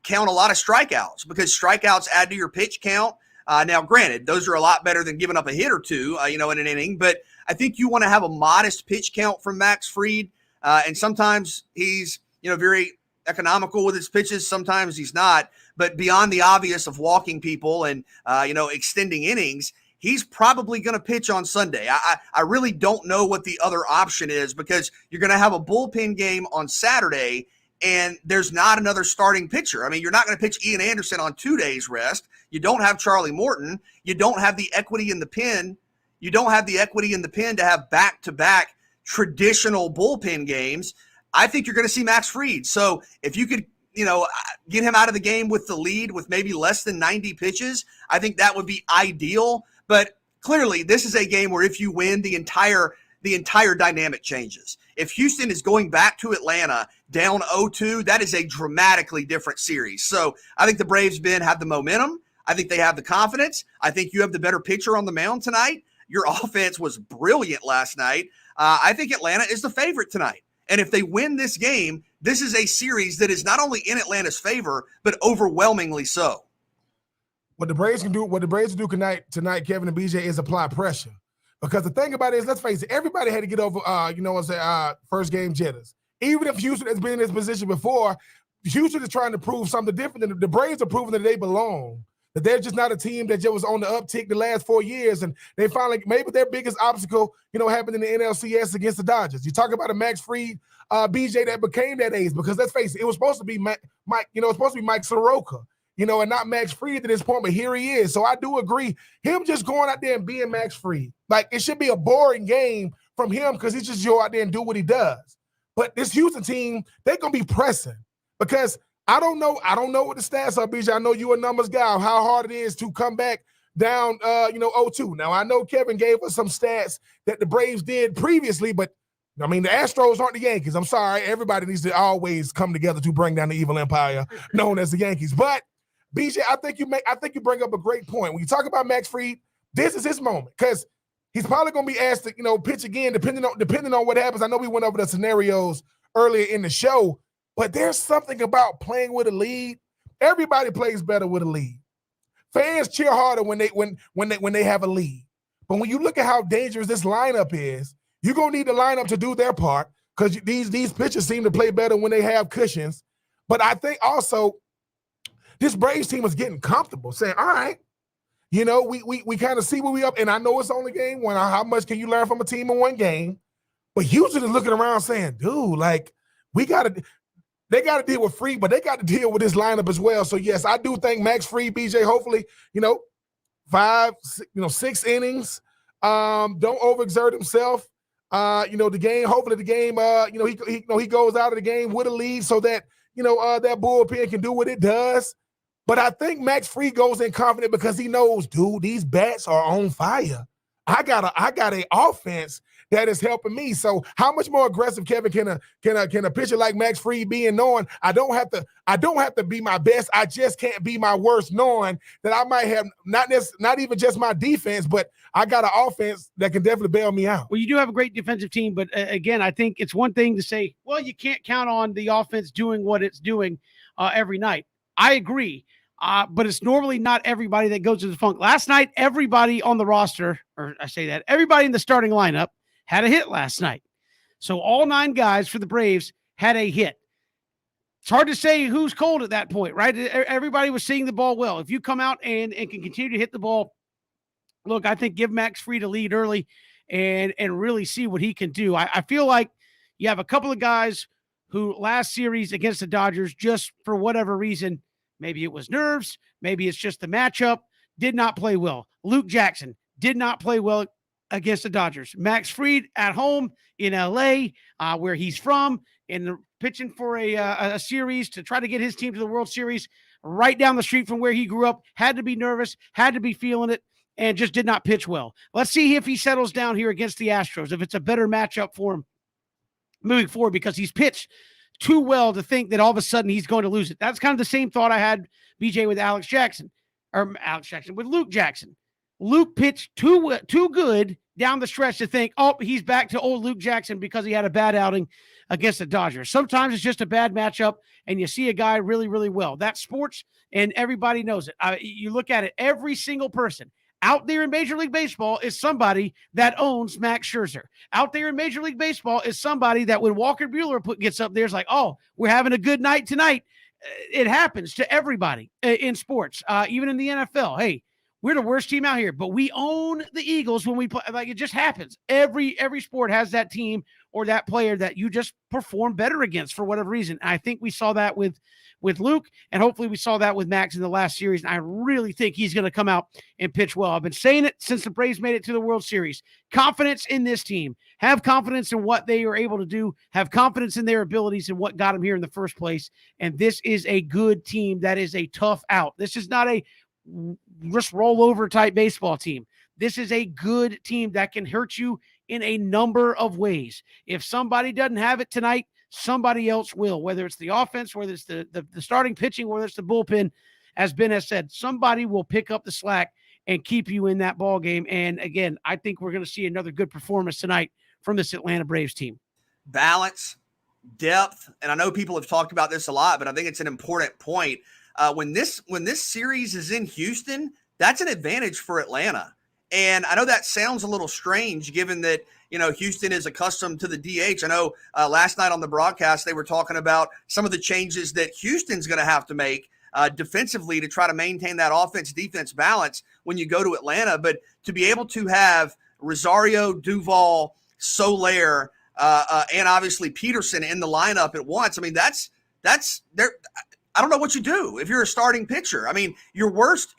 count a lot of strikeouts, because strikeouts add to your pitch count. Now, granted, those are a lot better than giving up a hit or 2, in an inning. But I think you want to have a modest pitch count from Max Fried. And sometimes he's, very economical with his pitches. Sometimes he's not. But beyond the obvious of walking people and, extending innings, he's probably going to pitch on Sunday. I really don't know what the other option is, because you're going to have a bullpen game on Saturday, and there's not another starting pitcher. I mean, you're not going to pitch Ian Anderson on 2 days rest. You don't have Charlie Morton. You don't have the equity in the pen. You don't have the equity in the pen to have back-to-back traditional bullpen games. I think you're going to see Max Fried. So if you could, get him out of the game with the lead with maybe less than 90 pitches, I think that would be ideal. But clearly, this is a game where if you win, the entire dynamic changes. If Houston is going back to Atlanta down 0-2, that is a dramatically different series. So I think the Braves, Ben, have the momentum. I think they have the confidence. I think you have the better pitcher on the mound tonight. Your offense was brilliant last night. I think Atlanta is the favorite tonight. And if they win this game, this is a series that is not only in Atlanta's favor, but overwhelmingly so. What the Braves can do tonight, Kevin and BJ, is apply pressure. Because the thing about it is, let's face it, everybody had to get over, first game jitters. Even if Houston has been in this position before, Houston is trying to prove something different. And the Braves are proving that they belong. That they're just not a team that just was on the uptick the last 4 years. And they finally, maybe their biggest obstacle, happened in the NLCS against the Dodgers. You talk about a Max Fried, BJ, that became that ace, because let's face it, it was supposed to be Mike Soroka, and not Max Fried at this point, but here he is. So I do agree. Him just going out there and being Max Fried, like, it should be a boring game from him, because he's just go out there and do what he does. But this Houston team, they're going to be pressing, because I don't know what the stats are, BJ. I know you're a numbers guy, how hard it is to come back down, 0-2. Now, I know Kevin gave us some stats that the Braves did previously, but, the Astros aren't the Yankees. I'm sorry. Everybody needs to always come together to bring down the evil empire known as the Yankees. But, BJ, I think you bring up a great point. When you talk about Max Fried, this is his moment, because he's probably going to be asked to, pitch again, depending on what happens. I know we went over the scenarios earlier in the show, but there's something about playing with a lead. Everybody plays better with a lead. Fans cheer harder when they have a lead. But when you look at how dangerous this lineup is, you're gonna need the lineup to do their part, because these pitchers seem to play better when they have cushions. But I think also this Braves team is getting comfortable, saying, all right, we kind of see where we up. And I know it's only game 1. How much can you learn from a team in 1 game? But Houston is looking around saying, dude, like, they got to deal with Fried, but they got to deal with this lineup as well. So, yes, I do think Max Fried, BJ, hopefully, 6 innings. Don't overexert himself. Hopefully the game, he goes out of the game with a lead, so that, that bullpen can do what it does. But I think Max Fried goes in confident, because he knows, dude, these bats are on fire. I got a offense that is helping me. So how much more aggressive, Kevin, can a pitcher like Max Fried be, and knowing I don't have to be my best. I just can't be my worst, knowing that I might have not even just my defense, but I got an offense that can definitely bail me out. Well, you do have a great defensive team, but again, I think it's one thing to say, well, you can't count on the offense doing what it's doing every night. I agree. But it's normally not everybody that goes to the funk. Last night, everybody on the roster, or I say that, everybody in the starting lineup had a hit last night. So all 9 guys for the Braves had a hit. It's hard to say who's cold at that point, right? Everybody was seeing the ball well. If you come out and can continue to hit the ball, look, I think give Max Fried a lead early and really see what he can do. I feel like you have a couple of guys who last series against the Dodgers, just for whatever reason, maybe it was nerves, maybe it's just the matchup, did not play well. Luke Jackson did not play well against the Dodgers. Max Fried at home in L.A., where he's from, and pitching for a series to try to get his team to the World Series right down the street from where he grew up, had to be nervous, had to be feeling it, and just did not pitch well. Let's see if he settles down here against the Astros, if it's a better matchup for him moving forward, because he's pitched too well to think that all of a sudden he's going to lose it. That's kind of the same thought I had, BJ, with with Luke Jackson. Luke pitched too good down the stretch to think, oh, he's back to old Luke Jackson because he had a bad outing against the Dodgers. Sometimes it's just a bad matchup, and you see a guy really, really well. That's sports, and everybody knows it. You look at it, every single person out there in Major League Baseball is somebody that owns Max Scherzer. Out there in Major League Baseball is somebody that when Walker Buehler gets up there, it's like, oh, we're having a good night tonight. It happens to everybody in sports, even in the NFL. Hey, we're the worst team out here, but we own the Eagles when we play. Like, it just happens. Every sport has that team or that player that you just perform better against for whatever reason. And I think we saw that with Luke, and hopefully we saw that with Max in the last series. And I really think he's going to come out and pitch well. I've been saying it since the Braves made it to the World Series. Confidence in this team. Have confidence in what they are able to do. Have confidence in their abilities and what got them here in the first place. And this is a good team that is a tough out. This is not a just roll over type baseball team. This is a good team that can hurt you in a number of ways. If somebody doesn't have it tonight, somebody else will, whether it's the offense, whether it's the starting pitching, whether it's the bullpen. As Ben has said, somebody will pick up the slack and keep you in that ball game. And again, I think we're going to see another good performance tonight from this Atlanta Braves team. Balance, depth, and I know people have talked about this a lot, but I think it's an important point. When this series is in Houston, that's an advantage for Atlanta. And I know that sounds a little strange given that, Houston is accustomed to the DH. I know last night on the broadcast, they were talking about some of the changes that Houston's going to have to make defensively to try to maintain that offense-defense balance when you go to Atlanta. But to be able to have Rosario, Duvall, Soler, and obviously Peterson in the lineup at once, I mean, that's there. I don't know what you do if you're a starting pitcher. I mean, your worst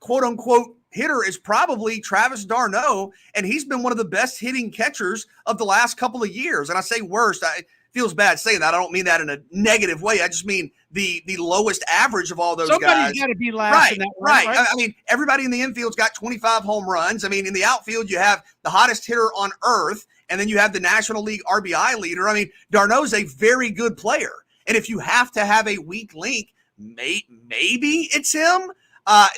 quote unquote hitter is probably Travis d'Arnaud, and he's been one of the best hitting catchers of the last couple of years. And I say worst, it feels bad saying that. I don't mean that in a negative way. I just mean the lowest average of all those guys. Somebody's got to be last. Right, in that right. Right? I mean, everybody in the infield's got 25 home runs. I mean, in the outfield, you have the hottest hitter on earth, and then you have the National League RBI leader. I mean, d'Arnaud's a very good player. And if you have to have a weak link, maybe it's him.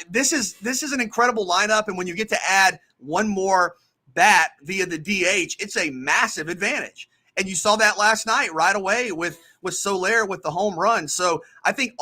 This is an incredible lineup, and when you get to add one more bat via the DH, it's a massive advantage. And you saw that last night right away with Soler with the home run. So I think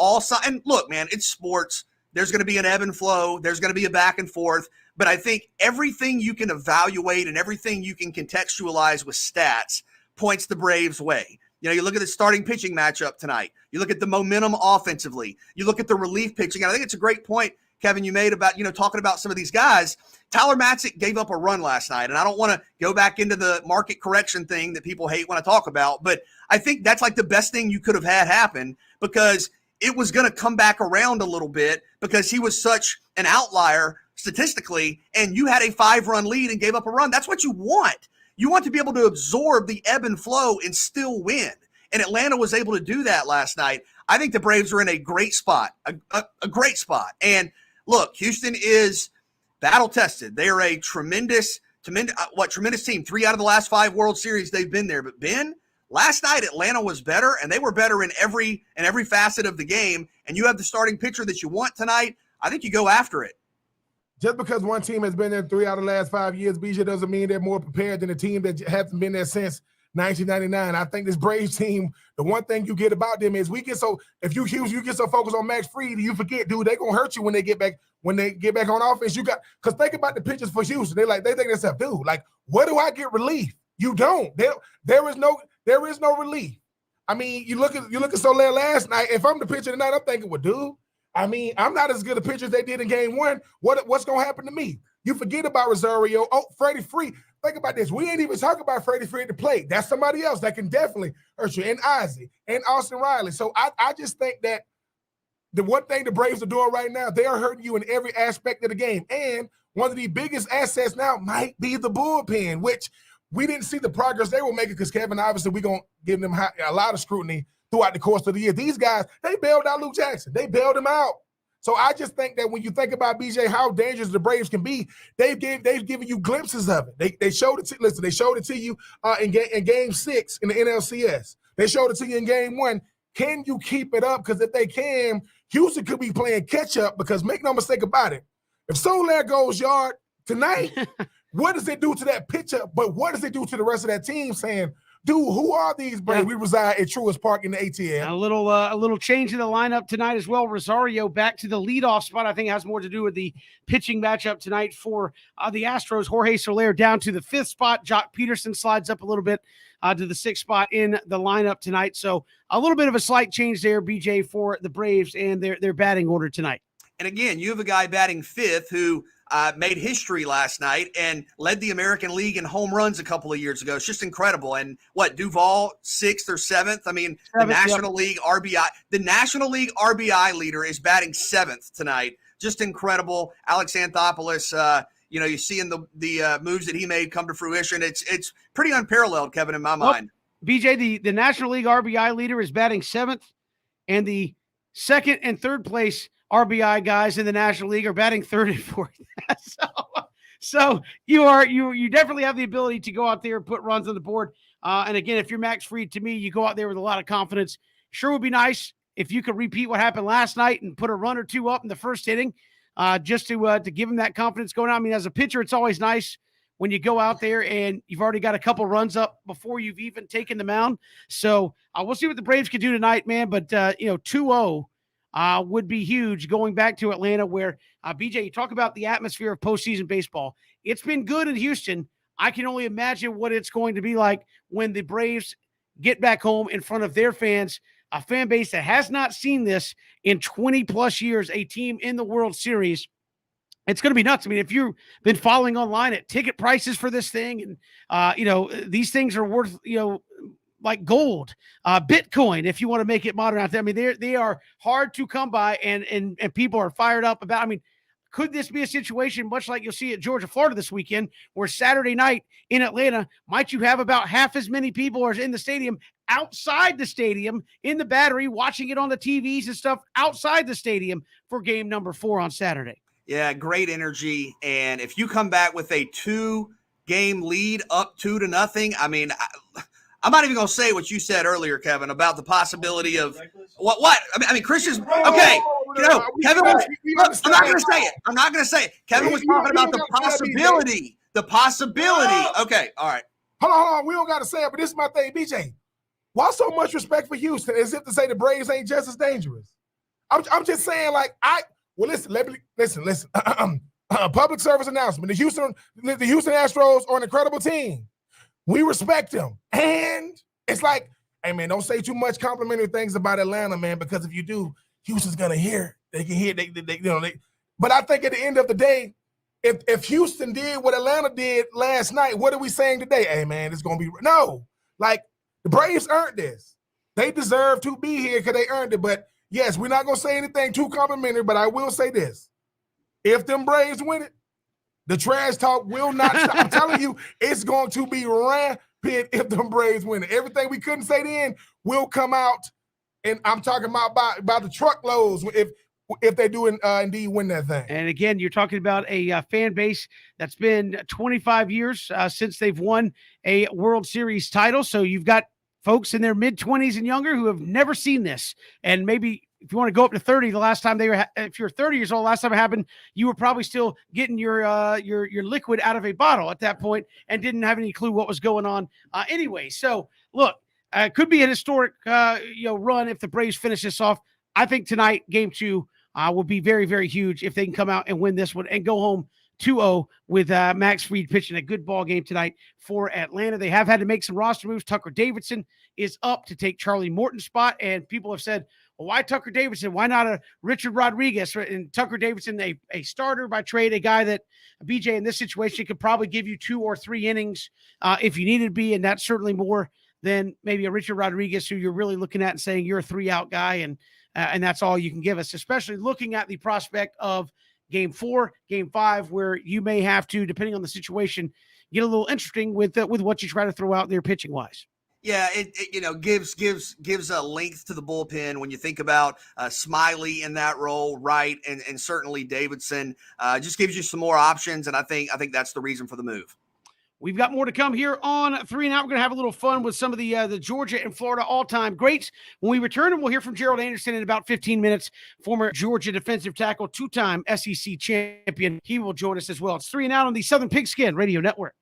and look, man, it's sports. There's going to be an ebb and flow. There's going to be a back and forth. But I think everything you can evaluate and everything you can contextualize with stats points the Braves' way. You look at the starting pitching matchup tonight. You look at the momentum offensively. You look at the relief pitching. And I think it's a great point, Kevin, you made about, talking about some of these guys. Tyler Matzik gave up a run last night. And I don't want to go back into the market correction thing that people hate when I talk about. But I think that's like the best thing you could have had happen, because it was going to come back around a little bit because he was such an outlier statistically. And you had a 5-run lead and gave up a run. That's what you want. You want to be able to absorb the ebb and flow and still win. And Atlanta was able to do that last night. I think the Braves are in a great spot, a great spot. And look, Houston is battle tested. They are a tremendous tremendous team. 3 out of the last 5 World Series they've been there. But Ben, last night Atlanta was better, and they were better in every facet of the game. And you have the starting pitcher that you want tonight. I think you go after it. Just because one team has been there 3 out of the last 5 years, BJ, doesn't mean they're more prepared than a team that hasn't been there since 1999. I think this Braves team, the one thing you get about them is if you get so focused on Max Fried, you forget, dude, they're gonna hurt you when they get back on offense. Because think about the pitchers for Houston. They think to themselves, dude, like, where do I get relief? You don't. There is no relief. I mean, you look at Soler last night. If I'm the pitcher tonight, I'm thinking, well, dude, I mean, I'm not as good a pitcher as they did in game 1. What's gonna happen to me? You forget about Rosario. Oh, Freddie Freed. Think about this. We ain't even talking about Freddie Freed at the plate. That's somebody else that can definitely hurt you. And Ozzie and Austin Riley. So I just think that the one thing the Braves are doing right now, they are hurting you in every aspect of the game. And one of the biggest assets now might be the bullpen, which we didn't see the progress they were making because, Kevin, obviously we're going to give them a lot of scrutiny throughout the course of the year. These guys, they bailed out Luke Jackson. They bailed him out. So I just think that when you think about, BJ, how dangerous the Braves can be, they've given you glimpses of it. They showed it to they showed it to you in game 6 in the NLCS. They showed it to you in game 1. Can you keep it up? Because if they can, Houston could be playing catch up. Because make no mistake about it, if Soler goes yard tonight, what does it do to that pitcher? But what does it do to the rest of that team? Saying, dude, who are these Braves? Yeah. We reside at Truist Park in the ATL. A little change in the lineup tonight as well. Rosario back to the leadoff spot. I think it has more to do with the pitching matchup tonight for the Astros. Jorge Soler down to the 5th spot. Jock Peterson slides up a little bit to the 6th spot in the lineup tonight. So a little bit of a slight change there, BJ, for the Braves and their batting order tonight. And again, you have a guy batting 5th who made history last night and led the American League in home runs a couple of years ago. It's just incredible. And Duvall, 6th or 7th? I mean, the National League RBI leader is batting 7th tonight. Just incredible. Alex Anthopoulos, you see in the moves that he made come to fruition. It's pretty unparalleled, Kevin, in my mind. BJ, the National League RBI leader is batting 7th, and the 2nd and 3rd place RBI guys in the National League are batting 3rd and 4th. so you definitely have the ability to go out there and put runs on the board. And again, if you're Max Fried, to me, you go out there with a lot of confidence. Sure would be nice if you could repeat what happened last night and put a run or 2 up in the first inning, just to give him that confidence going on. I mean, as a pitcher, it's always nice when you go out there and you've already got a couple runs up before you've even taken the mound. So we'll see what the Braves can do tonight, man. But 2-0. Would be huge going back to Atlanta where, BJ, you talk about the atmosphere of postseason baseball. It's been good in Houston. I can only imagine what it's going to be like when the Braves get back home in front of their fans, a fan base that has not seen this in 20-plus years, a team in the World Series. It's going to be nuts. I mean, if you've been following online at ticket prices for this thing, and, these things are worth, like gold, Bitcoin, if you want to make it modern out there. I mean, they are hard to come by, and people are fired up about. I mean, could this be a situation much like you'll see at Georgia, Florida this weekend, where Saturday night in Atlanta, might you have about half as many people as in the stadium, outside the stadium, in the Battery, watching it on the TVs and stuff outside the stadium for game number 4 on Saturday? Yeah, great energy. And if you come back with a 2-game lead up 2-0, I mean, I'm not even going to say what you said earlier, Kevin, about the possibility of what? I mean, Christian's okay. Kevin was. Look, I'm not going to say it. I'm not going to say it. Kevin was talking about the possibility. The possibility. Okay, all right. Hold on. We don't got to say it, but this is my thing, BJ. Why so much respect for Houston as if to say the Braves ain't just as dangerous? I'm just saying, like, listen. Public service announcement. The Houston Astros are an incredible team. We respect them. And it's like, hey, man, don't say too much complimentary things about Atlanta, man, because if you do, Houston's going to hear. They can hear. But I think at the end of the day, if Houston did what Atlanta did last night, what are we saying today? Hey, man, it's going to be – no. Like, the Braves earned this. They deserve to be here because they earned it. But, yes, we're not going to say anything too complimentary, but I will say this. If them Braves win it, the trash talk will not stop. I'm telling you, it's going to be rampant if the Braves win it. Everything we couldn't say then will come out, and I'm talking about the truckloads. if they do indeed win that thing. And again, you're talking about a fan base that's been 25 years since they've won a World Series title. So you've got folks in their mid-20s and younger who have never seen this. And maybe if you want to go up to 30, the last time if you're 30 years old, last time it happened, you were probably still getting your liquid out of a bottle at that point and didn't have any clue what was going on anyway. So look, it could be an historic run if the Braves finish this off. I think tonight, game 2, will be very, very huge if they can come out and win this one and go home 2-0 with Max Fried pitching a good ball game tonight for Atlanta. They have had to make some roster moves. Tucker Davidson is up to take Charlie Morton's spot, and people have said, well, why Tucker Davidson? Why not a Richard Rodriguez? And Tucker Davidson, a starter by trade, a guy that BJ in this situation could probably give you 2 or 3 innings if you needed to be, and that's certainly more than maybe a Richard Rodriguez who you're really looking at and saying you're a 3-out guy, and that's all you can give us, especially looking at the prospect of game 4, game 5, where you may have to, depending on the situation, get a little interesting with what you try to throw out there pitching wise. Yeah, it gives a length to the bullpen when you think about Smiley in that role, right, and certainly Davidson just gives you some more options, and I think that's the reason for the move. We've got more to come here on 3 and Out. We're going to have a little fun with some of the Georgia and Florida all-time greats. When we return, and we'll hear from Gerald Anderson in about 15 minutes, former Georgia defensive tackle, 2-time SEC champion. He will join us as well. It's 3 and Out on the Southern Pigskin Radio Network.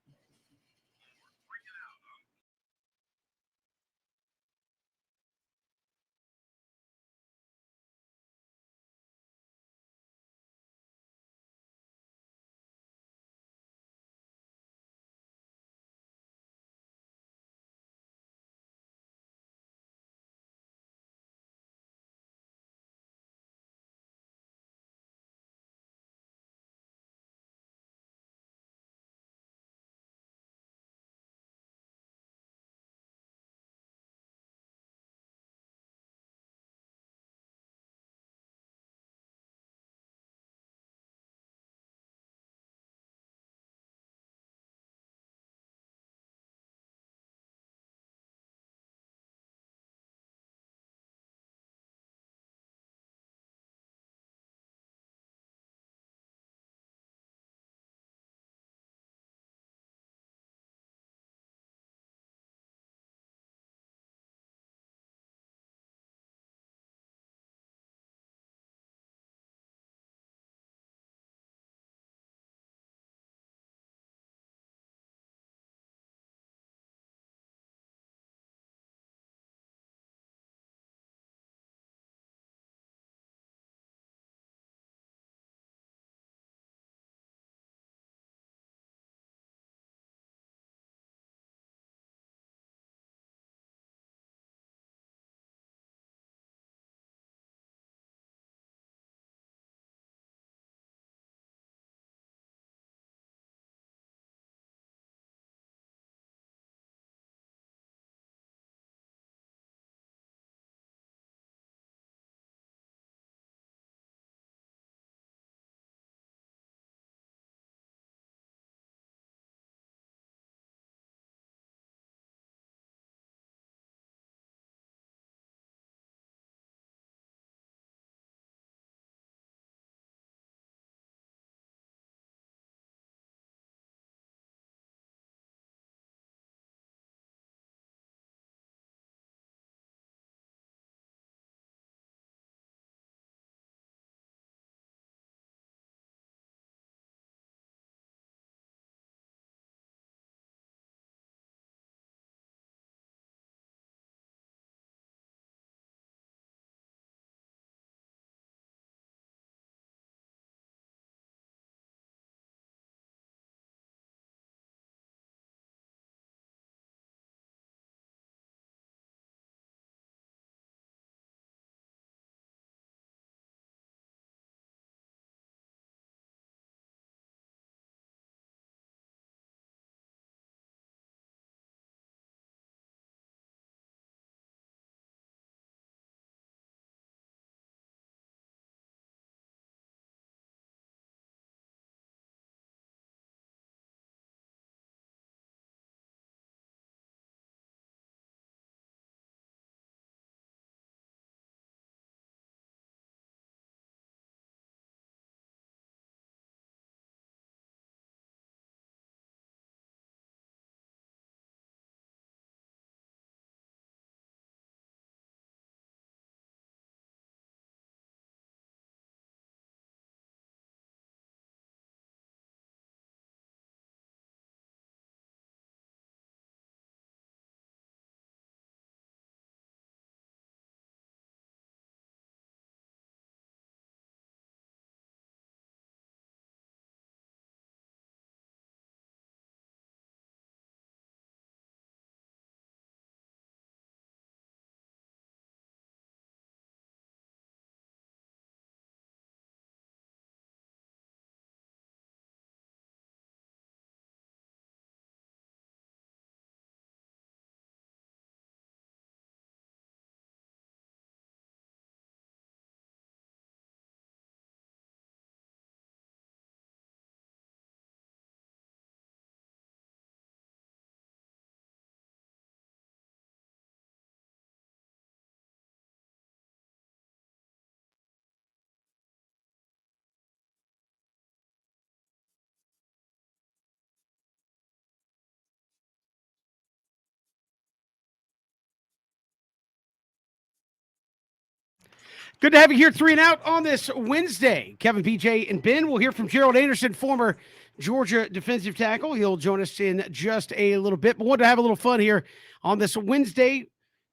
Good to have you here, 3 and Out on this Wednesday. Kevin, BJ, and Ben. We'll hear from Gerald Anderson, former Georgia defensive tackle. He'll join us in just a little bit. But wanted to have a little fun here on this Wednesday.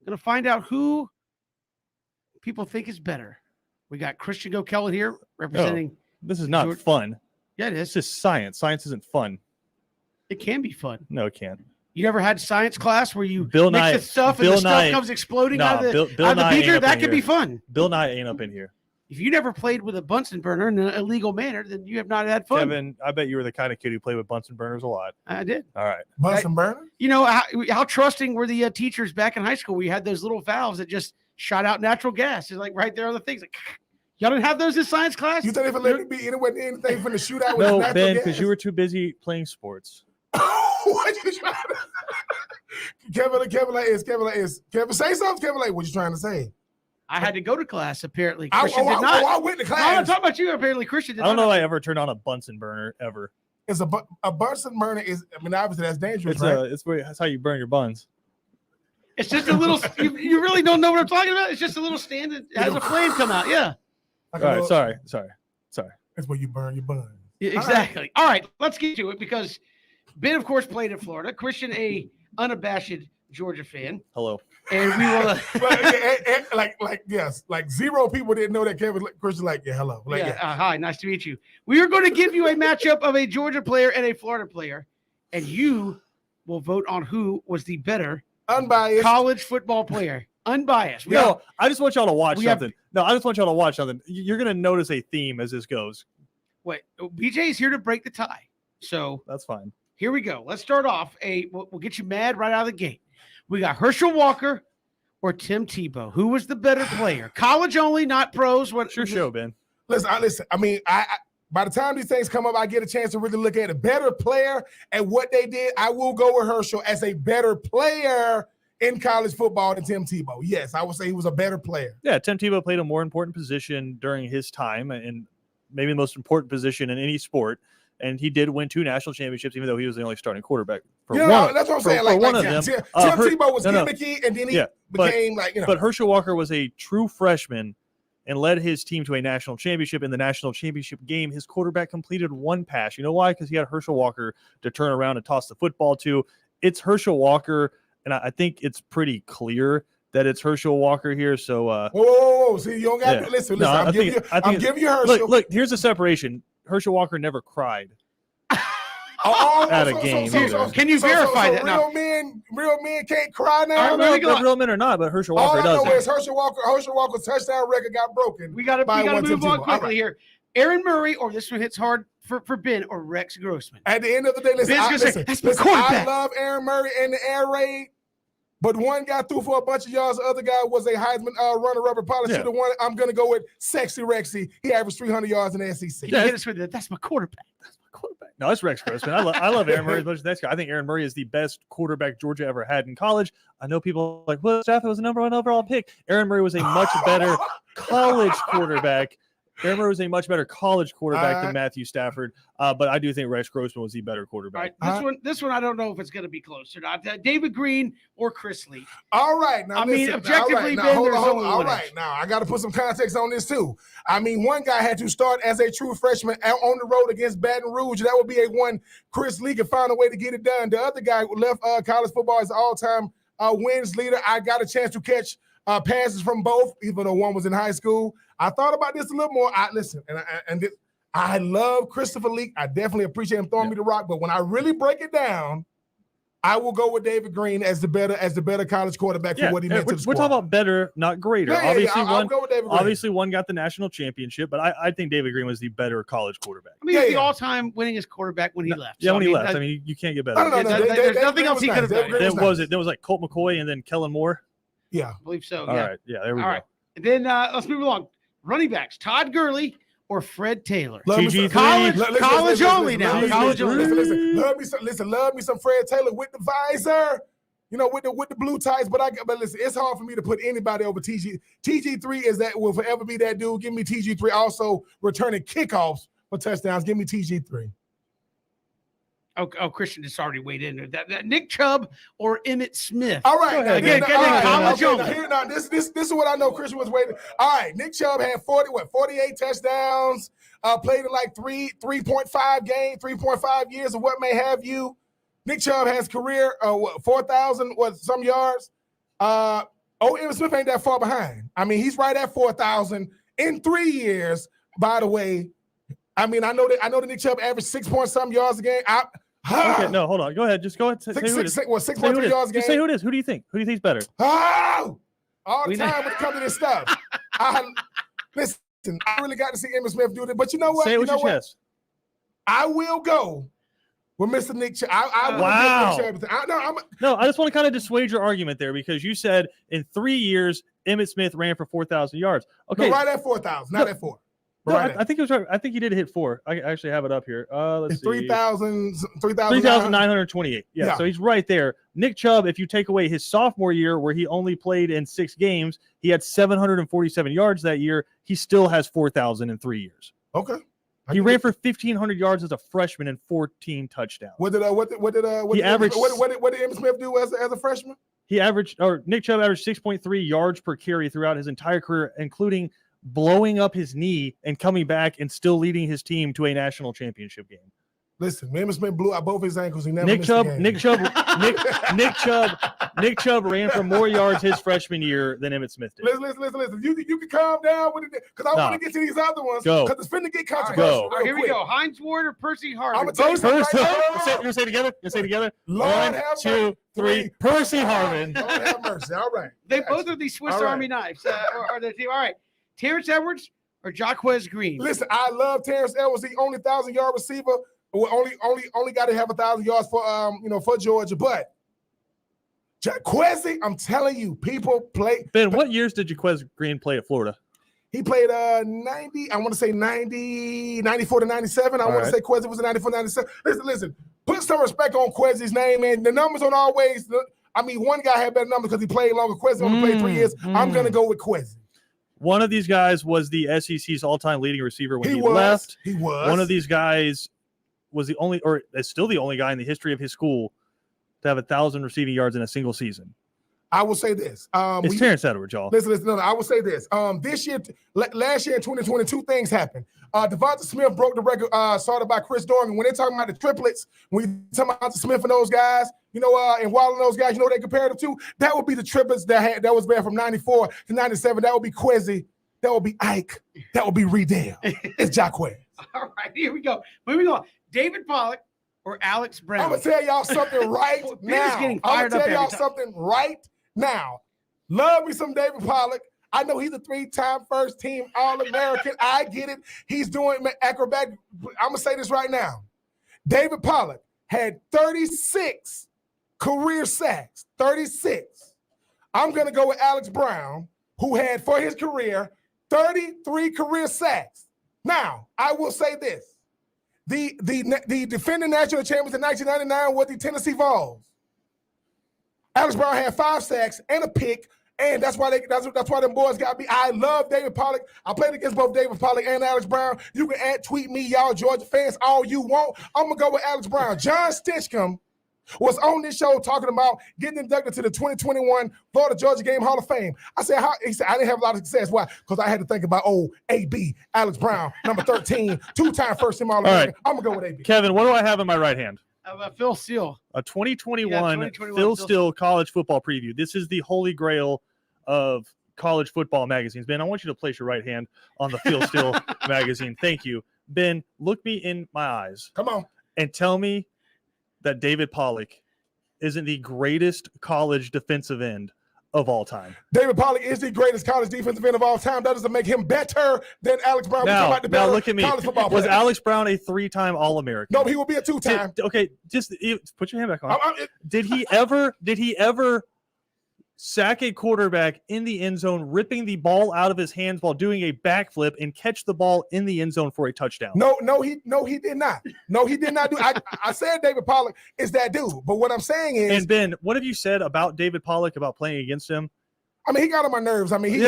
Going to find out who people think is better. We got Christian Gokellan here representing. This is not Georgia. fun. Yeah, it It's is. just science. Science isn't fun. It can be fun. No, it can't. You never had science class where you Bill mix Nye- the stuff and Bill the stuff Nye- comes exploding Nah, out of the, Bill out of the Nye ain't beaker? up That in could be here. fun. Bill Nye ain't up in here. If you never played with a Bunsen burner in an illegal manner, then you have not had fun. Kevin, I bet you were the kind of kid who played with Bunsen burners a lot. I did. All right. Bunsen burner? You know, how trusting were the teachers back in high school? We had those little valves that just shot out natural gas. It's like right there on the things. Like, y'all didn't have those in science class? You think if it let me be anywhere near anything from the shootout with No, natural Ben, gas? because you were too busy playing sports. What you trying to Kevin, say something, Kevin, like, what you trying to say? I had to go to class, apparently. I Christian did not. I went to No, I'm class. talking about you. Apparently, Christian did I don't know not. if I ever turned on a Bunsen burner ever. It's a Bunsen burner is, I mean, obviously that's dangerous, It's right? that's how you burn your buns. It's just a little, you really don't know what I'm talking about? It's just a little stand that has a flame come out. Yeah. Like All a right, little- sorry. That's where you burn your buns. Yeah, exactly. All right, let's get to it because Ben, of course, played in Florida. Christian, a unabashed Georgia fan. Hello. And we will. Like 0 people didn't know that Kevin Christian. Like, yeah, hello. Like, Hi, nice to meet you. We are going to give you a matchup of a Georgia player and a Florida player, and you will vote on who was the better unbiased. college football player. Unbiased. No, I just want y'all to watch we have- something. No, I just want y'all to watch something. You're going to notice a theme as this goes. Wait, BJ is here to break the tie. So That's fine. here we go. Let's start off. We'll get you mad right out of the gate. We got Herschel Walker or Tim Tebow. Who was the better player? College only, not pros. What? Sure show, Ben. Listen. I mean, I by the time these things come up, I get a chance to really look at a better player and what they did. I will go with Herschel as a better player in college football than Tim Tebow. Yes, I would say he was a better player. Yeah, Tim Tebow played a more important position during his time, and maybe the most important position in any sport. And he did win 2 national championships, even though he was the only starting quarterback for one. That's what I'm for- saying. for Like one of Tim them. Tebow was no. gimmicky, and then he became But Herschel Walker was a true freshman and led his team to a national championship. In the national championship game, his quarterback completed 1 pass. You know why? Because he had Herschel Walker to turn around and toss the football to. It's Herschel Walker, and I think it's pretty clear that it's Herschel Walker here. So, whoa. See, you don't got to listen. No, I'm giving you Herschel. Look, here's the separation. Herschel Walker never cried. At a game either. Can you verify that now? Real men can't cry now. I don't know if they're real men or not, but Herschel Walker All I know does. is Herschel Walker's touchdown record got broken. We got to move on quickly Right. here. Aaron Murray, or this one hits hard for Ben, or Rex Grossman. At the end of the day, listen, I love Aaron Murray and the air raid, but one guy threw for a bunch of yards. The other guy was a Heisman runner-up. Probably should have won. I'm going to go with Sexy Rexy. He averaged 300 yards in the SEC. Yeah, hit us with it. That's my quarterback. No, it's Rex Grossman. I love Aaron Murray as much as that guy. I think Aaron Murray is the best quarterback Georgia ever had in college. I know people are like, well, Stafford was the number 1 overall pick. Aaron Murray was a much better college quarterback. Aaron Murray was a much better college quarterback than Matthew Stafford. But I do think Rex Grossman was the better quarterback. All right, this one, I don't know if it's going to be close or not. David Green or Chris Lee. All right. Now, objectively, Ben, hold there's on. only All one right. edge. Now, I got to put some context on this, too. I mean, one guy had to start as a true freshman out on the road against Baton Rouge. That would be a one. Chris Lee could find a way to get it done. The other guy left college football as an all-time wins leader. I got a chance to catch passes from both, even though one was in high school. I thought about this a little more. I love Christopher Leak. I definitely appreciate him throwing me the rock. But when I really break it down, I will go with David Green as the better college quarterback for what he meant to the squad. We're talking about better, not greater. I'll go with David Green. Obviously, one got the national championship, but I think David Green was the better college quarterback. I mean, he's the all-time winningest quarterback when he left. Yeah, when he left. I mean, you can't get better. There's nothing else he could have done. There was like Colt McCoy and then Kellen Moore. Yeah, I believe so. All right. Yeah, there we go. All right. And then let's move along. Running backs: Todd Gurley or Fred Taylor. College only now. College only. Listen. Love me some Fred Taylor with the visor. You know, with the blue tights. But listen, it's hard for me to put anybody over TG. TG3 will forever be that dude. Give me TG3. Also returning kickoffs for touchdowns. Give me TG3. Oh, Christian just already weighed in. That Nick Chubb or Emmitt Smith. All right. Go ahead. Again, college only. This is what I know Christian was waiting. All right. Nick Chubb had 48 touchdowns, played in like 3.5 games, 3.5 years, or what may have you. Nick Chubb has career 4,000 some yards. Emmitt Smith ain't that far behind. I mean, he's right at 4,000 in 3 years. By the way, I mean, I know that Nick Chubb averaged 6-point-some yards a game. Okay, no, hold on. Go ahead. Just go ahead. Say who it is. 6.3 yards a game. Just say who it is. Who do you think? Who do you think's better? Oh, all the time when it comes to this stuff. Listen, I really got to see Emmitt Smith do this. But you know what? Say it with your chest. I will go with Mr. Nick Chubb. Wow. Nick Chubb. No, I just want to kind of dissuade your argument there because you said in 3 years, Emmitt Smith ran for 4,000 yards. Okay. No, right at 4,000, not at 4. No, I think it was right. I think he did hit 4. I actually have it up here. Let's see. 3,928. Yeah, so he's right there. Nick Chubb, if you take away his sophomore year where he only played in 6 games, he had 747 yards that year. He still has 4,000 in 3 years. Okay. He ran for 1,500 yards as a freshman and 14 touchdowns. What did Emmitt Smith do as a freshman? Nick Chubb averaged 6.3 yards per carry throughout his entire career, including blowing up his knee and coming back and still leading his team to a national championship game. Listen, Emmitt Smith blew out both his ankles. He never Nick missed a game. Nick Chubb ran for more yards his freshman year than Emmitt Smith did. Listen. You can calm down with it because I want to get to these other ones because it's finna get controversial. All right, here we go. Heinz Ward or Percy Harvin? I'm gonna tell you something right You say it together. Lord 1, have 2, mercy. 3. Percy Harvin. Lord have mercy. All right. They both are these Swiss All right. Army knives. Are the team? All right. Terrence Edwards or Jaquez Green? Listen, I love Terrence Edwards. He only 1,000-yard receiver. Only got to have 1,000 yards for Georgia. But Jaquez, I'm telling you, people play. Ben, what years did Jaquez Green play at Florida? He played 90. I want to say 90, 94 to 97. I want to say Quezzy was in 94, 97. Listen. Put some respect on Quezzy's name, man. The numbers don't always. I mean, one guy had better numbers because he played longer. Quezzy only played 3 years. I'm gonna go with Quezzy. One of these guys was the SEC's all-time leading receiver when he was. left. He was. One of these guys was the only, or is still the only guy in the history of his school to have 1,000 receiving yards in a single season. I will say this. It's Terrence Edwards, y'all. Listen. No, I will say this. This year, last year in 2020, 2 things happened. Devonta Smith broke the record started by Chris Dorman. When they're talking about the triplets, when you're talking about Smith and those guys, and Waddle and those guys, they compared them to? That would be the triplets that was there from 94 to 97. That would be Quezzy. That would be Ike. That would be Riedel. It's Jaquez. All right, here we go. Moving on. David Pollock or Alex Brown? I'm going to tell y'all something right now. I'm going to tell y'all something right now. Love me some David Pollock. I know he's a 3-time first-team All-American. I get it. He's doing acrobatic. I'm going to say this right now. David Pollock had 36 career sacks. 36. I'm going to go with Alex Brown, who had, for his career, 33 career sacks. Now, I will say this. The defending national champions in 1999 were the Tennessee Vols. Alex Brown had 5 sacks and a pick, and that's why them boys got me. I love David Pollock. I played against both David Pollock and Alex Brown. You can tweet me, y'all Georgia fans, all you want. I'm going to go with Alex Brown. John Stinchcomb was on this show talking about getting inducted to the 2021 Florida Georgia Game Hall of Fame. I said, he said, I didn't have a lot of success. Why? Because I had to think about, AB, Alex Brown, number 13, 2-time first-team All-American. I'm going to go with AB. Kevin, what do I have in my right hand? Phil Steele. A 2021 Phil Steele college football preview. This is the holy grail of college football magazines. Ben, I want you to place your right hand on the Phil Steele magazine. Thank you. Ben, look me in my eyes. Come on. And tell me that David Pollock isn't the greatest college defensive end of all time. David Pollock is the greatest college defensive end of all time. That doesn't make him better than Alex Brown. Now look at me. Was Alex Brown a 3-time All-American? No, he will be a 2-time. Okay, just put your hand back on. Did he ever sack a quarterback in the end zone, ripping the ball out of his hands while doing a backflip and catch the ball in the end zone for a touchdown? No, he did not. No, he did not do. I said David Pollock is that dude, but what I'm saying is. And Ben, what have you said about David Pollock about playing against him? I mean, he got on my nerves. I mean, he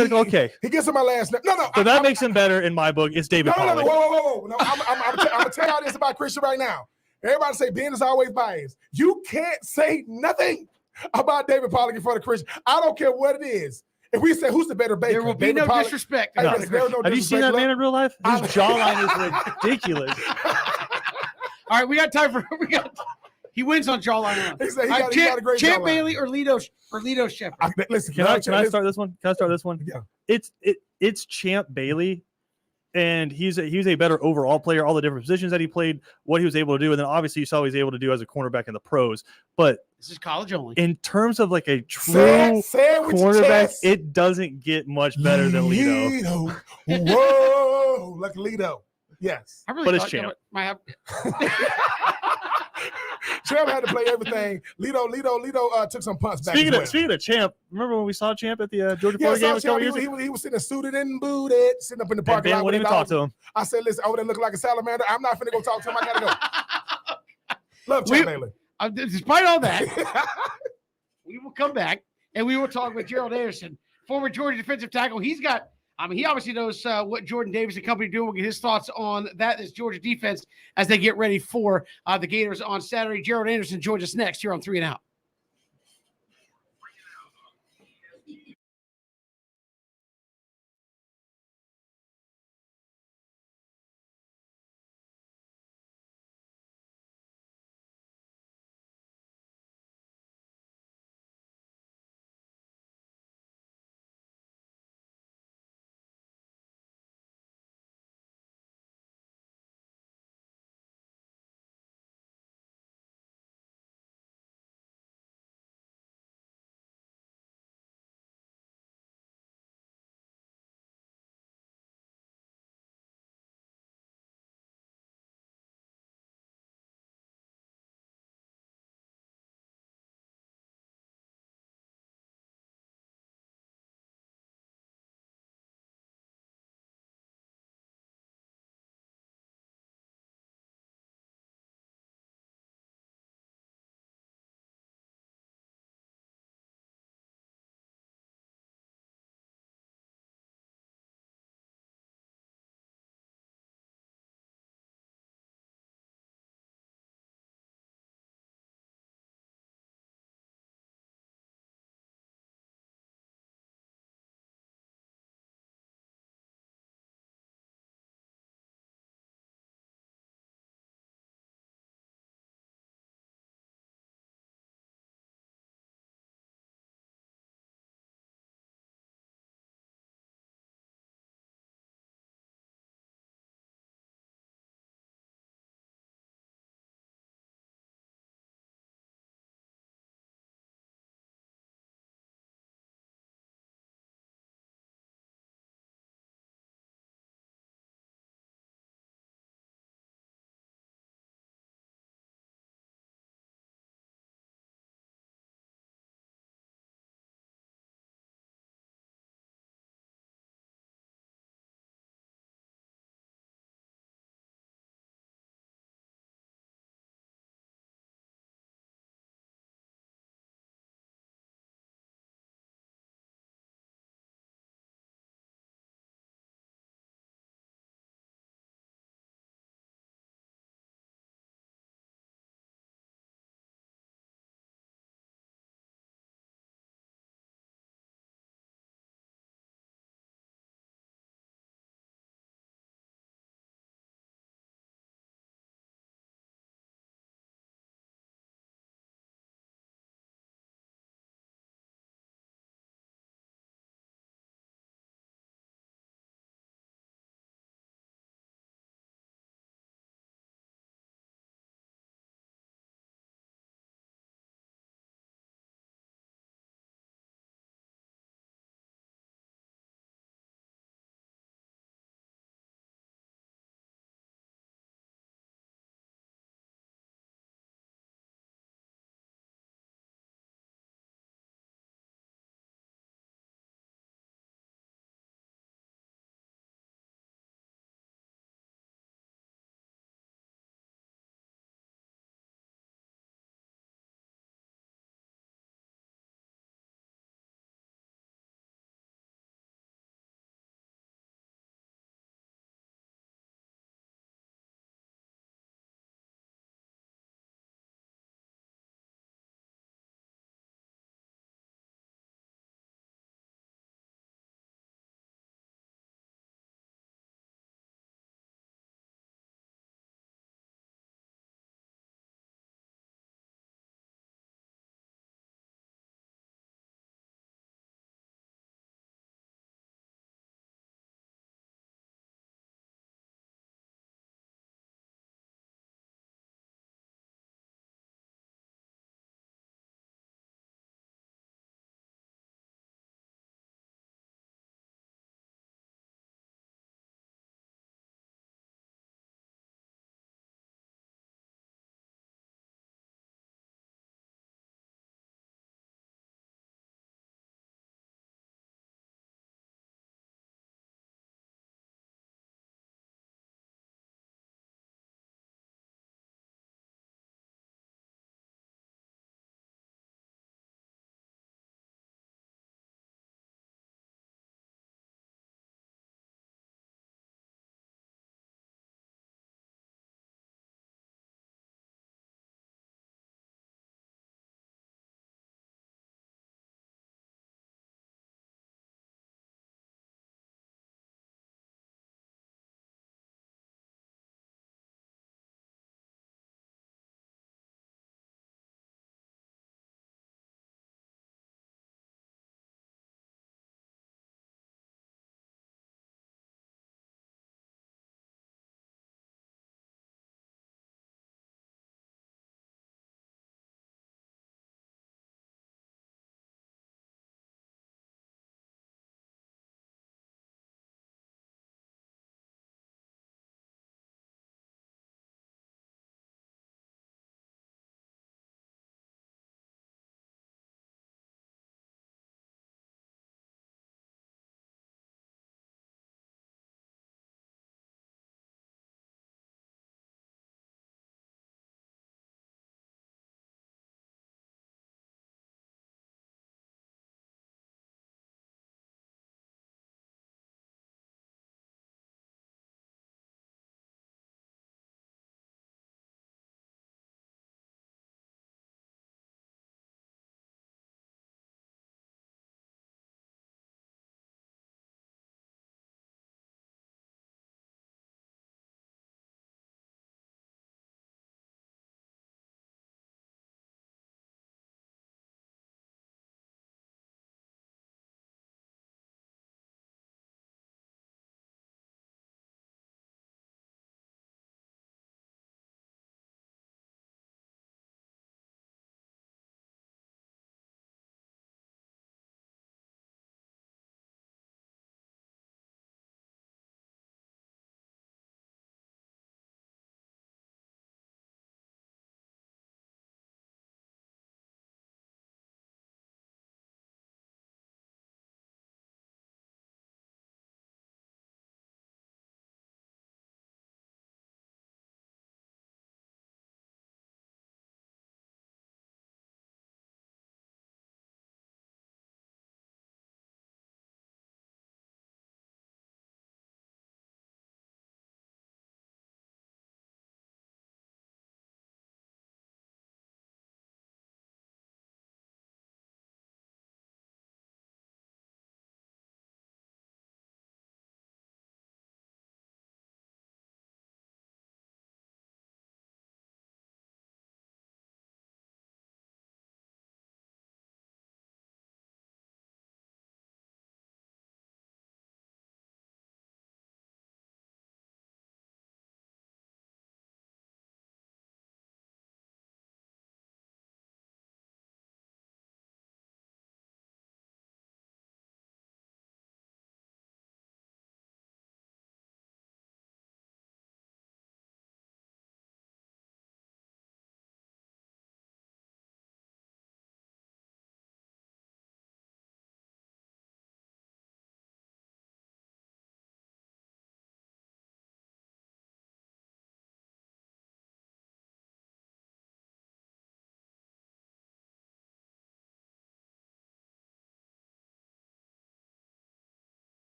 gets on my last nerve. No. So that makes him better in my book. It's David Pollock. Whoa. No, I'm gonna tell y'all this about Christian right now. Everybody say Ben is always biased. You can't say nothing about David Pollack in front of Christian. I don't care what it is. If we say who's the better baker, There will be David no Pollack, disrespect. Hey, about listen, it, there was Christian. no Have you seen that disrespect. man in real life? His jawline is ridiculous. All right, we got time for he wins on jawline alone. He said he All right, got a great Champ jawline. Bailey or Lito Shepherd. Listen, Can I start this one? Can I start this one? Yeah. It's Champ Bailey, and he's a better overall player. All the different positions that he played, what he was able to do, and then obviously you saw what he was able to do as a cornerback in the pros. But This is college only. in terms of like a true Say it with your cornerback, chest. it doesn't get much better than Lito. Whoa, like Lito. Yes. I really But it's thought Champ. might have. Champ had to play everything. Lito took some punts back. Speaking of Champ, remember when we saw Champ at the Georgia Yeah, Florida game a couple Champ, years ago? he was sitting suited and booted, sitting up in the And parking Ben lot. wouldn't even talk to him. I said, listen, over there looking like a salamander. I'm not finna go talk to him. I gotta go. Love Champ Bailey. Despite all that, we will come back and we will talk with Gerald Anderson, former Georgia defensive tackle. He obviously knows what Jordan Davis and company are doing. We'll get his thoughts on that as Georgia defense as they get ready for the Gators on Saturday. Gerald Anderson joins us next here on 3 and Out.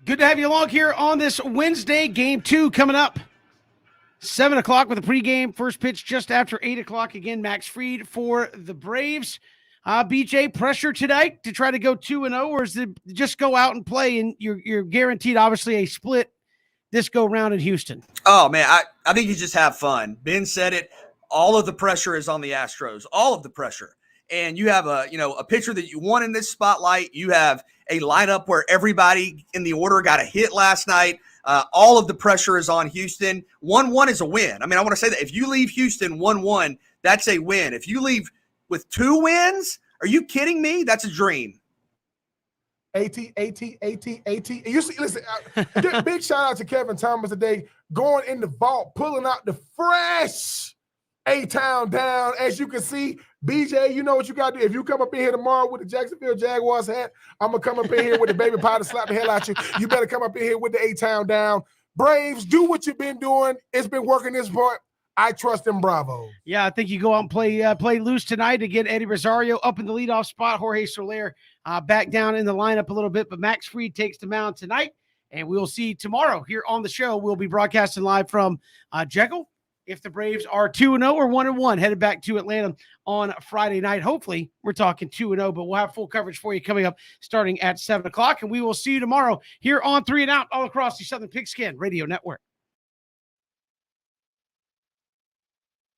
Good to have you along here on this Wednesday. Game 2 coming up. 7 o'clock with a pregame. First pitch just after 8 o'clock. Again, Max Fried for the Braves. BJ, pressure tonight to try to go 2-0, or is it just go out and play and you're guaranteed, obviously, a split this go round in Houston? Oh, man, I think you just have fun. Ben said it. All of the pressure is on the Astros. All of the pressure. And you have a pitcher that you want in this spotlight. You have a lineup where everybody in the order got a hit last night. All of the pressure is on Houston. 1-1 is a win. I mean, I want to say that if you leave Houston 1-1, that's a win. If you leave with 2 wins, are you kidding me? That's a dream. AT. You see, listen, big shout out to Kevin Thomas today, going in the vault, pulling out the fresh A-Town down. As you can see, BJ, you know what you got to do. If you come up in here tomorrow with the Jacksonville Jaguars hat, I'm going to come up in here with the baby powder, slap the hell out you. You better come up in here with the A-Town down. Braves, do what you've been doing. It's been working this part. I trust in Bravo. Yeah, I think you go out and play loose tonight to get Eddie Rosario up in the leadoff spot. Jorge Soler back down in the lineup a little bit, but Max Fried takes the mound tonight, and we'll see tomorrow here on the show. We'll be broadcasting live from Jekyll if the Braves are 2-0 or 1-1, headed back to Atlanta on Friday night. Hopefully, we're talking 2-0, but we'll have full coverage for you coming up starting at 7 o'clock, and we will see you tomorrow here on 3 and Out all across the Southern Pigskin Radio Network.